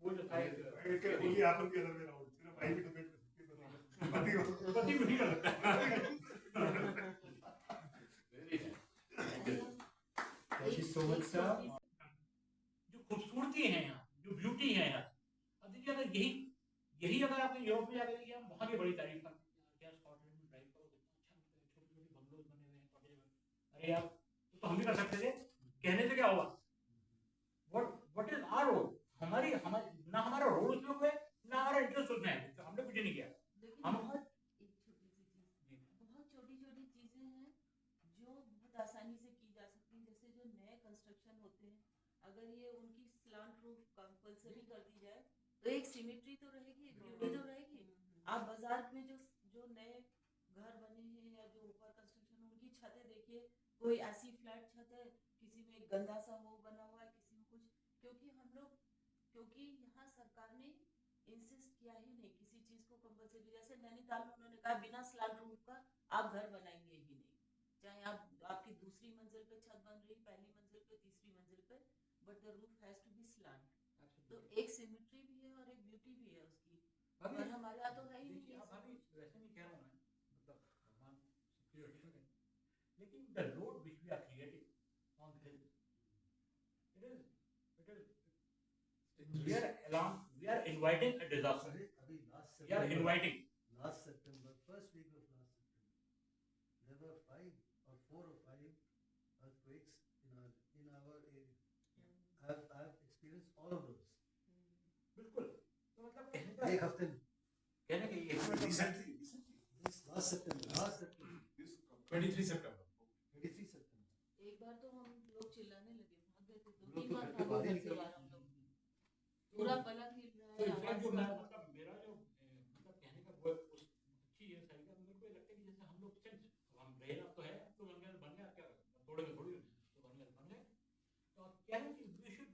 वो जो था ये आपन के अंदर में राउंड सिर्फ भाई भी डोनेट कर सकते हैं, पति को नहीं कर सकता। Very nice. Thank you so much sir. जो खूबसूरती है यहाँ, जो ब्यूटी है यहाँ, अब देखिए अगर यही अगर आपने यूरोप में जाकर देखिए, हम वहाँ की बड़ी तारीफ करते हैं, क्या स्कॉटलैंड में ड्राइव करो कितना अच्छा, छोटे छोटे बंगलोज बने हुए हैं कॉटेज में। अरे यार, तो हम भी कर सकते थे, कहने से क्या होगा? What is our role? हमारी ना हमारा रोल उसमें हुआ है, ना हमारा इंटरेस्ट उसमें है, तो हमने कुछ नहीं किया। हम बहुत छोटी छोटी चीजें हैं जो बहुत आसानी से की जा सकती हैं। जैसे जो नए कंस्ट्रक्शन होते हैं, अगर ये उनकी स्लांट रूफ कंपलसरी कर दी जाए तो एक सिमेट्री तो रहेगी, ब्यूटी तो रहेगी। आप बाजार में जो नए घर बने हैं या जो ऊपर कंस्ट्रक्शन, उनकी छतें देखिए, कोई ऐसी फ्लैट छत है, किसी में एक गंदा सा वो बना हुआ है, किसी में कुछ, क्योंकि यहाँ सरकार ने इंसिस्ट किया ही नहीं किसी चीज को कंपलसरी। जैसे नैनीताल में उन्होंने कहा बिना स्लांट रूफ का आप घर बनाएंगे ही नहीं, चाहे आपकी दूसरी मंजिल पे छत बन रही, पहली मंजिल पे, तीसरी मंजिल पे, but the roof has to be slant. तो एक सिमेट्री भी है और एक ब्यूटी भी है उसकी, और हमारे यहाँ तो है ही नहीं। आप अभी वैसे नहीं कह रहा हूँ मैं, मतलब भगवान सबकी रक्षा करें, लेकिन the road which we are creating on hill, it is we are inviting a disaster. अभी last We are inviting. last September, first week of last September, there were 4 or 5 earthquakes in our area. I have experienced all of those. बिल्कुल, तो मतलब कहने का एक हफ्ते में, कहने का ये Recently, yes, last September, 23 September. 23 September. एक बार तो हम लोग चिल्लाने लगे, भाग गए थे, हम लोग 2-3 तो बार घर के भागे बाहर घर से निकल बाहर हम लोग। पूरा पलंग हिल रहा तो है, इनफैक्ट जो आवाज मैं कर रहा है। मतलब मेरा जो मतलब कहने का वो उस अच्छी ये सही का मेरे को लगता है कि जैसे हम लोग सिंस हम रहेगा तो है, तो बन गया क्या थोड़े में थोड़ी तो बन गए। तो आप क्या है कि वी शुड,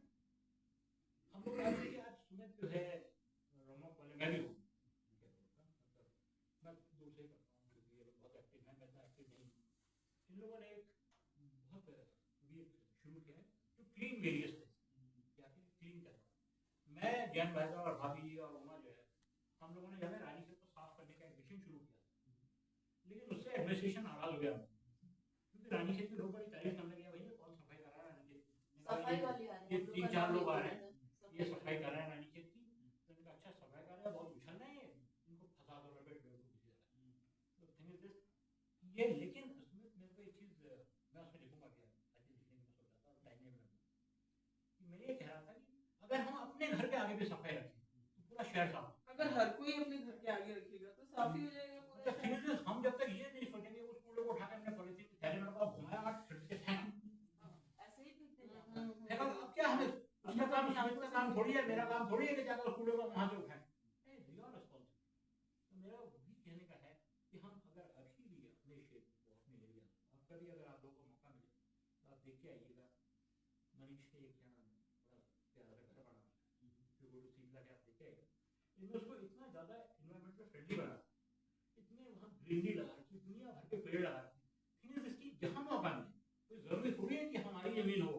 हम लोग आज सुमित जो है रोमक वाले, मैं भी हूँ, मैं दूर से करता हूँ क्योंकि ये लोग बहुत एक्टिव हैं, मैं तो एक्टिव नहीं हूँ। इन लोगों ने एक बहुत शुरू किया है टू क्लीन वेरियस क्या क्लीन करना। मैं जैन भाई साहब और भाभी जी और उमा जो है हम लोगों ने जो है रानी खेत को साफ करने का एक मिशन शुरू किया, लेकिन उससे एडमिनिस्ट्रेशन नाराज हो गया क्योंकि रानी खेत के लोग बड़ी तारीफ करने लगे, भैया कौन सफाई कर रहा है रानी खेत की? सफाई वाली आ ये रही है, 3-4 लोग आ रहे हैं, ये सफाई कर रहे हैं रानी खेत की। तो इनका अच्छा सफाई कर रहा है, बहुत उछल रहे हैं, इनको फंसा दो लपेट दो तो थिंग इज दिस ये। लेकिन उसमें मेरे को एक चीज़ मैं उसमें लिखूंगा क्या आज लिखने की मैं सोचा था, टाइम नहीं मिला कि मैं ये कह रहा था कि अगर हम अपने घर के आगे भी सफाई रखें तो पूरा शहर साफ। अगर हर कोई अपने घर के आगे रखेगा तो साफ ही हो जाएगा पूरा शहर। हम जब तक ये नहीं सोचेंगे उस कूड़े को उठा के हमने पॉलिथीन के थैले में रखा घुमाया और फिर से फेंक ऐसे ही फेंकते हैं। फेंका। अब क्या हमें उसका काम सुमित का काम थोड़ी है, मेरा काम थोड़ी है कि जाकर उस कूड़े को वहां से उठाएं। तो मेरा भी कहने का है कि हम अगर अभी भी अपने क्षेत्र को अपने एरिया अब कभी अगर आप लोगों को मौका मिले तो आप देख के आइएगा। मनीष के एक यहाँ बड़ा प्यारा सा घर बना है शीतला के, आप देख के आइएगा। इनमें उसको इतना ज़्यादा इन्वायरमेंटल फ्रेंडली बना, इतने वहाँ ग्रीनरी लगा रखी, दुनिया भर के पेड़ लगा रखे। इसकी जहाँ मौका मिले, कोई जरूरी थोड़ी है कि हमारी जमीन हो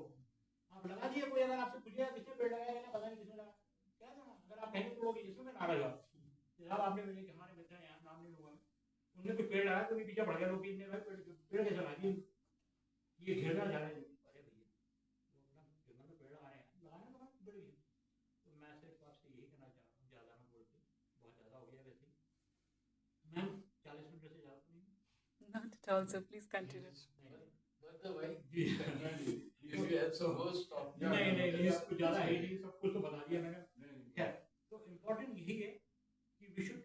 आप लगा दिए। कोई अगर आपसे पूछेगा किसने पेड़ लगाया ना, पता नहीं किसने लगाया, क्या जाना। अगर आप कहेंगे तो लोग इसमें मैं नाराज हो साहब आपने मेरे हमारे मित्र हैं यहाँ नाम नहीं लूंगा मैं, उनने कोई पेड़ लगाया तो पीछे बढ़ गया लोग, इनने भाई पेड़ कैसे लगा दिए, ये घेरना जा रहे हैं। अरे भैया वो अपना जंगल में पेड़ लगा रहे हैं, लगाने का बड़े भैया। तो मैं सिर्फ आपसे यही कहना चाह रहा हूँ, ज़्यादा ना बोल के, बहुत ज़्यादा हो गया वैसे ही। मैम 40 मिनट से ज़्यादा नहीं। Not at all, so please continue. But the way if you had some more stop. नहीं इसको ज़्यादा है नहीं, सब कुछ तो बता दिया मैंने। खैर तो इम्पोर्टेंट यही है कि we should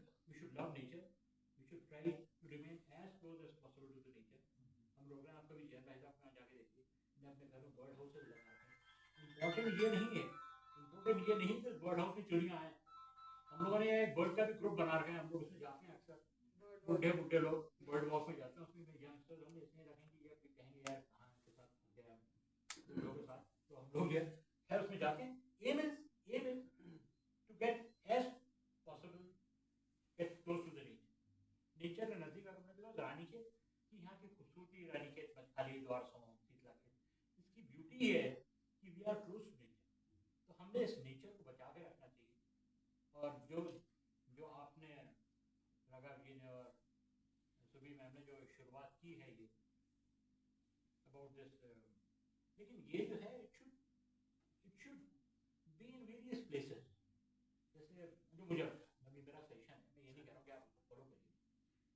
love nature, we should try to remain as close as possible to the nature. हम लोग हैं, आप कभी जैन भाई साहब यहाँ जाके देखिए, मैं अपने घर में बर्ड हाउसेज लगा रखे हैं। इम्पोर्टेंट ये नहीं है, इम्पोर्टेंट ये नहीं कि बर्ड हाउस में चिड़ियाँ आए। हम लोगों ने एक बर्ड का भी ग्रुप बना रखे हैं, हम लोग उसमें जाते हैं अक्सर, बुढ़े लोग बर्ड वॉक में जाते हैं, उसमें यंगस्टर्स होंगे इसमें रखेंगे या फिर कहेंगे यार कहाँ के साथ गया लोगों के साथ, तो हम लोग ये खैर उसमें जाते हैं। Aim is to get as possible get close to the nature के नजदीक अपने बिकॉज रानी खेत की यहाँ की खूबसूरती, रानी खेत मचखाली द्वार समूह शीतला खेत, इसकी ब्यूटी है कि we are close to nature. तो हमने इस नेचर को बचा के रखना चाहिए। और जो आपने रगा जी ने और सुबी मैम ने जो शुरुआत की है ये अबाउट दिस, लेकिन ये जो है it should be in various places. जैसे जो मुझे अभी मेरा सजेशन है, मैं ये नहीं कह रहा हूँ कि आप उसको फॉलो करिए,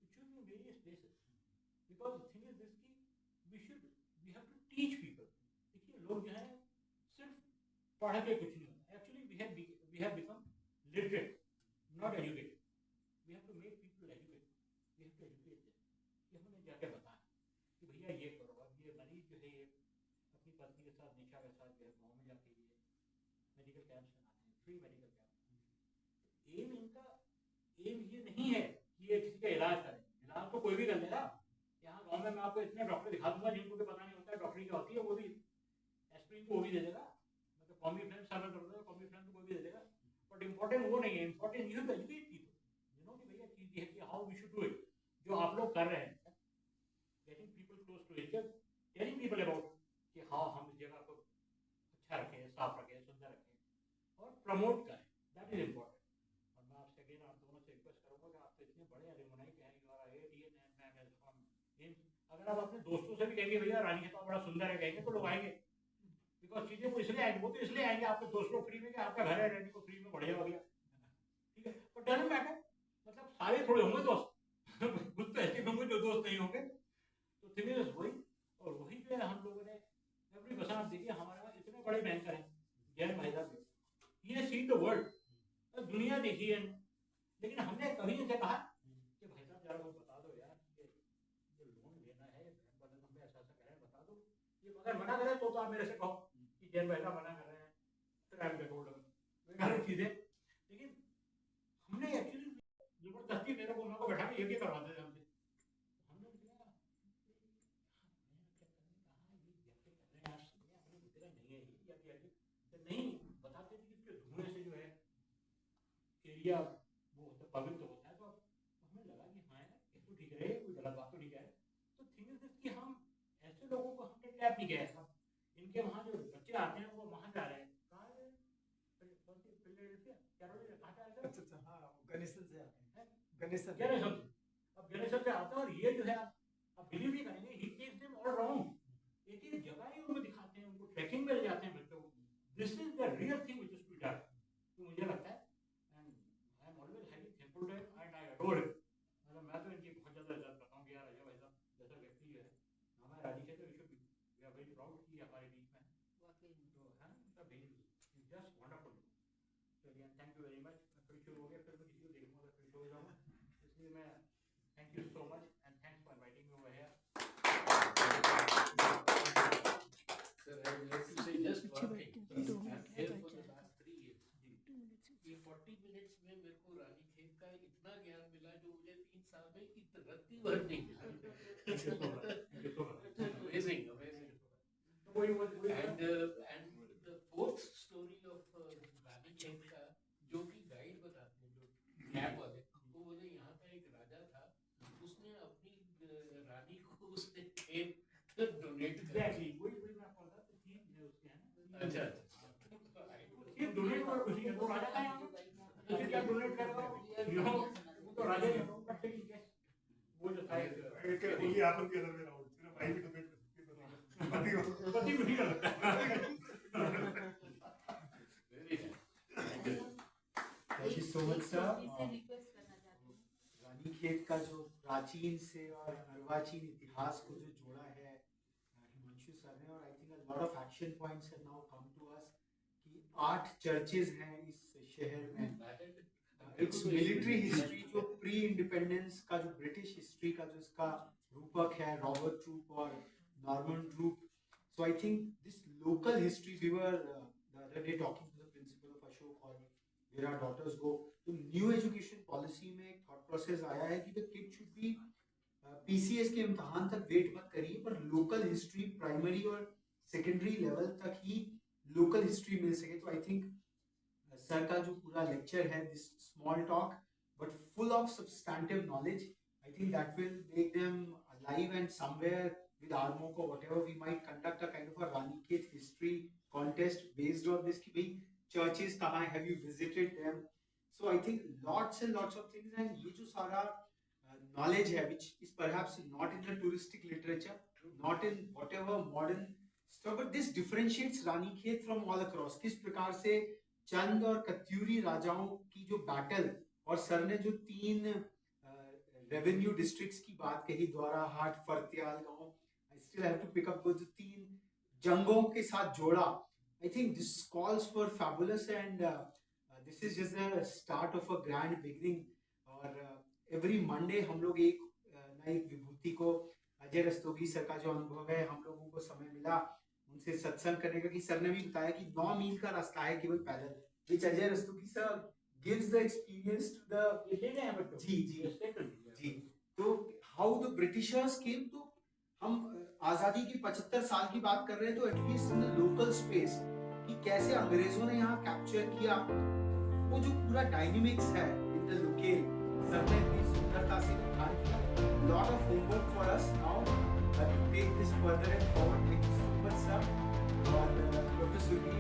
it should be in various places because the thing is this की we have to teach people. देखिए लोग जो है सिर्फ पढ़ के कुछ नहीं होता, actually we have become literate not educated. We have to make people educated. We have to educate them. कि हमने जाके बताया कि भैया ये करो। अब ये मरीज जो है ये अपनी पत्नी के साथ निशा के साथ जो है गाँव में जाके ये मेडिकल कैंप्स बनाते हैं, फ्री मेडिकल कैंप। एम इनका एम ये नहीं है कि ये किसी का इलाज करें, इलाज तो कोई भी कर लेगा। यहाँ गाँव में मैं आपको इतने डॉक्टर दिखा दूंगा जिनको भी पता नहीं होता है डॉक्टरी क्या होती है, वो भी एस्प्रिन को वो भी दे देगा, मतलब कॉमी फ्रेंड सारा कर देगा, कॉमी फ्रेंड को भी दे देगा। बट इम्पोर्टेंट वो नहीं है, important you have to educate people कि भैया चीज है कि how we should do it. जो आप लोग कर रहे हैं, getting people close to it, telling people about कि हाँ हम इस जगह को अच्छा रखें, साफ रखें, सुंदर रखें और प्रमोट करें, दैट इज इम्पोर्टेंट। और मैं आपसे अगेन आप दोनों से रिक्वेस्ट करूँगा कि आप तो इतने बड़े एलुमनाई के हैं, यू आर ATN एंड मैं फ्रॉम एम्स, अगर आप अपने दोस्तों से भी कहेंगे भैया रानी खेत बड़ा सुंदर है कहेंगे तो लोग आएंगे। बिकॉज चीजें वो इसलिए आएंगे, वो तो इसलिए आएंगे आपके दोस्त लोग फ्री में, कि आपका घर है रहने को फ्री में बढ़िया हो गया, ठीक है। बट डजंट मैटर, मतलब सारे थोड़े होंगे दोस्त कुछ तो ऐसे होंगे जो दोस्त नहीं होंगे। तो थिंग इज वही, और वही जो है हम लोगों ने एवरी पर्सन, आप देखिए हमारा इतने बड़े बैंकर हैं जैन भाई साहब, ये सीन द वर्ल्ड, दुनिया देखी है, लेकिन हमने कभी इनसे कहा कि भाई साहब जरा कुछ बता दो यार, ये लोन लेना है हमें ऐसा करें बता दो। ये अगर मना करे तो आप मेरे से कहो कि जैन भाई साहब मना कर रहे हैं, ट्रायल रिकॉर्ड चीजें। लेकिन हमने एक्चुअली जबरदस्ती मेरे को उनको बैठा के ये भी करवाते थे हमसे। हमने कहा नहीं बताते थे कि इसके धुएं से जो है एरिया वो होता पवित्र होता है। तो हमें लगा कि हाँ यार ये तो ठीक रहे, कोई गलत बात तो नहीं कह रहे। तो थिंग इज दिस कि हम ऐसे लोगों को हमने ट्रैप नहीं किया था, इनके उनके वहाँ जो बच्चे आते हैं वो वहाँ जा रहे हैं, कहाँ है? फिलाडेल्फिया, कैरोलिना, कहाँ जा रहे हैं? अच्छा हाँ, गणेशन से आते हैं? गणेशन जेरूसलम से। अब जेरूसलम से आते हैं और ये जो है आप बिलीव नहीं करेंगे, ही टेक्स देम ऑल राउंड। एक एक जगह ही उनको दिखाते हैं, उनको ट्रैकिंग में ले जाते हैं बच्चों को। This is the real thing which is to be done. तो मुझे लगता है and I am always highly thankful to him and I adore him. मतलब मैं तो इनकी बहुत ज़्यादा इज्जत करता हूँ कि यार अजय भाई साहब जैसा व्यक्ति जो है हमारे राजी क्षेत्र विश्व वी आर वेरी प्राउड कि हमारे बीच में है। तो है ना, जस्ट वंडरफुल। चलिए थैंक यू वेरी मच। मैं फिर शुरू हो गया, फिर मैं किसी को देखूंगा फिर शुरू हो जाऊँगा, इसलिए मैं thank you so much and thanks for inviting me over here. Sir, I would like to say just one thing. I'm here for the last 3 years. ये 40 मिनट्स में मेरे को रानीखेत का इतना ज्ञान मिला जो मुझे 3 साल में एक रत्ती भर नहीं मिला। Amazing, amazing. And the fourth story of Ranikhet का जो कि गाइड बताते हैं, जो कैब वाले, वो बोले यहाँ का एक राजा था, उसने अपनी रानी को उसने खेत डोनेट किया। वही मैं बोल रहा था, थीम है उसके, है ना? अच्छा ये डोनेट कर उसी के तो राजा का है, उसे क्या डोनेट कर रहा हो, यू नो, वो तो राजा ही है, वो जो था ये आपन के अंदर में राउंड सिर्फ भाई भी डोनेट कर सकते हैं, पति को नहीं कर सकता। Thank you so much sir. Request करना चाहती हूँ। रानीखेत का जो प्राचीन से और अर्वाचीन इतिहास को जो जोड़ा है हिमांशु सर ने, और I think a lot of action points have now come to us कि 8 चर्चेज हैं इस शहर में। इट्स मिलिट्री हिस्ट्री जो प्री इंडिपेंडेंस का जो ब्रिटिश हिस्ट्री का जो इसका रूपक है, रॉबर्ट ट्रूप और Norman troop. So I think this local history, we were the other day talking to the principal of Ashok और where our daughters go, तो न्यू एजुकेशन पॉलिसी में एक थॉट प्रोसेस आया है कि the kid should be PCS के इम्तिहान तक वेट मत करिए, पर लोकल हिस्ट्री प्राइमरी और सेकेंडरी लेवल तक ही लोकल हिस्ट्री मिल सके। तो आई थिंक सर का जो पूरा लेक्चर है, this small talk but full of substantive knowledge, I think that will make them alive and somewhere with Armoko, whatever we might conduct a kind of a Ranikhet history contest based on this, कि भाई churches कहाँ हैं, have you visited them? So I think lots and lots of things, and ये जो सारा knowledge है which is perhaps not in the touristic literature, not in whatever modern stuff, but this differentiates Ranikhet from all across. किस प्रकार से चंद और कत्यूरी राजाओं की जो बैटल, और सर ने जो 3 रेवेन्यू डिस्ट्रिक्ट्स की बात कही, द्वारा हाट, फरत्याल गांव, I still have to pick up वो जो 3 जंगों के साथ जोड़ा. I think this calls for fabulous, and this is just the start of a grand beginning. और every Monday हम लोग एक नई विभूति को, अजय रस्तोगी सर का जो अनुभव है, हम लोगों को समय मिला उनसे सत्संग करने का, कि सर ने भी बताया कि 9 मील का रास्ता है केवल पैदल, which Ajay Rastogi sir gives the experience to the जी। तो how the Britishers came, तो हम आजादी की 75 साल की बात कर रहे हैं, तो at least in the local space कि कैसे अंग्रेजों ने यहाँ कैप्चर किया, वो जो पूरा डायनेमिक्स है इन द लोकल, सर ने इतनी सुंदरता से बयान किया। Lot of homework for us now to take this further and forward. Thank you so much sir, और प्रोफेसर भी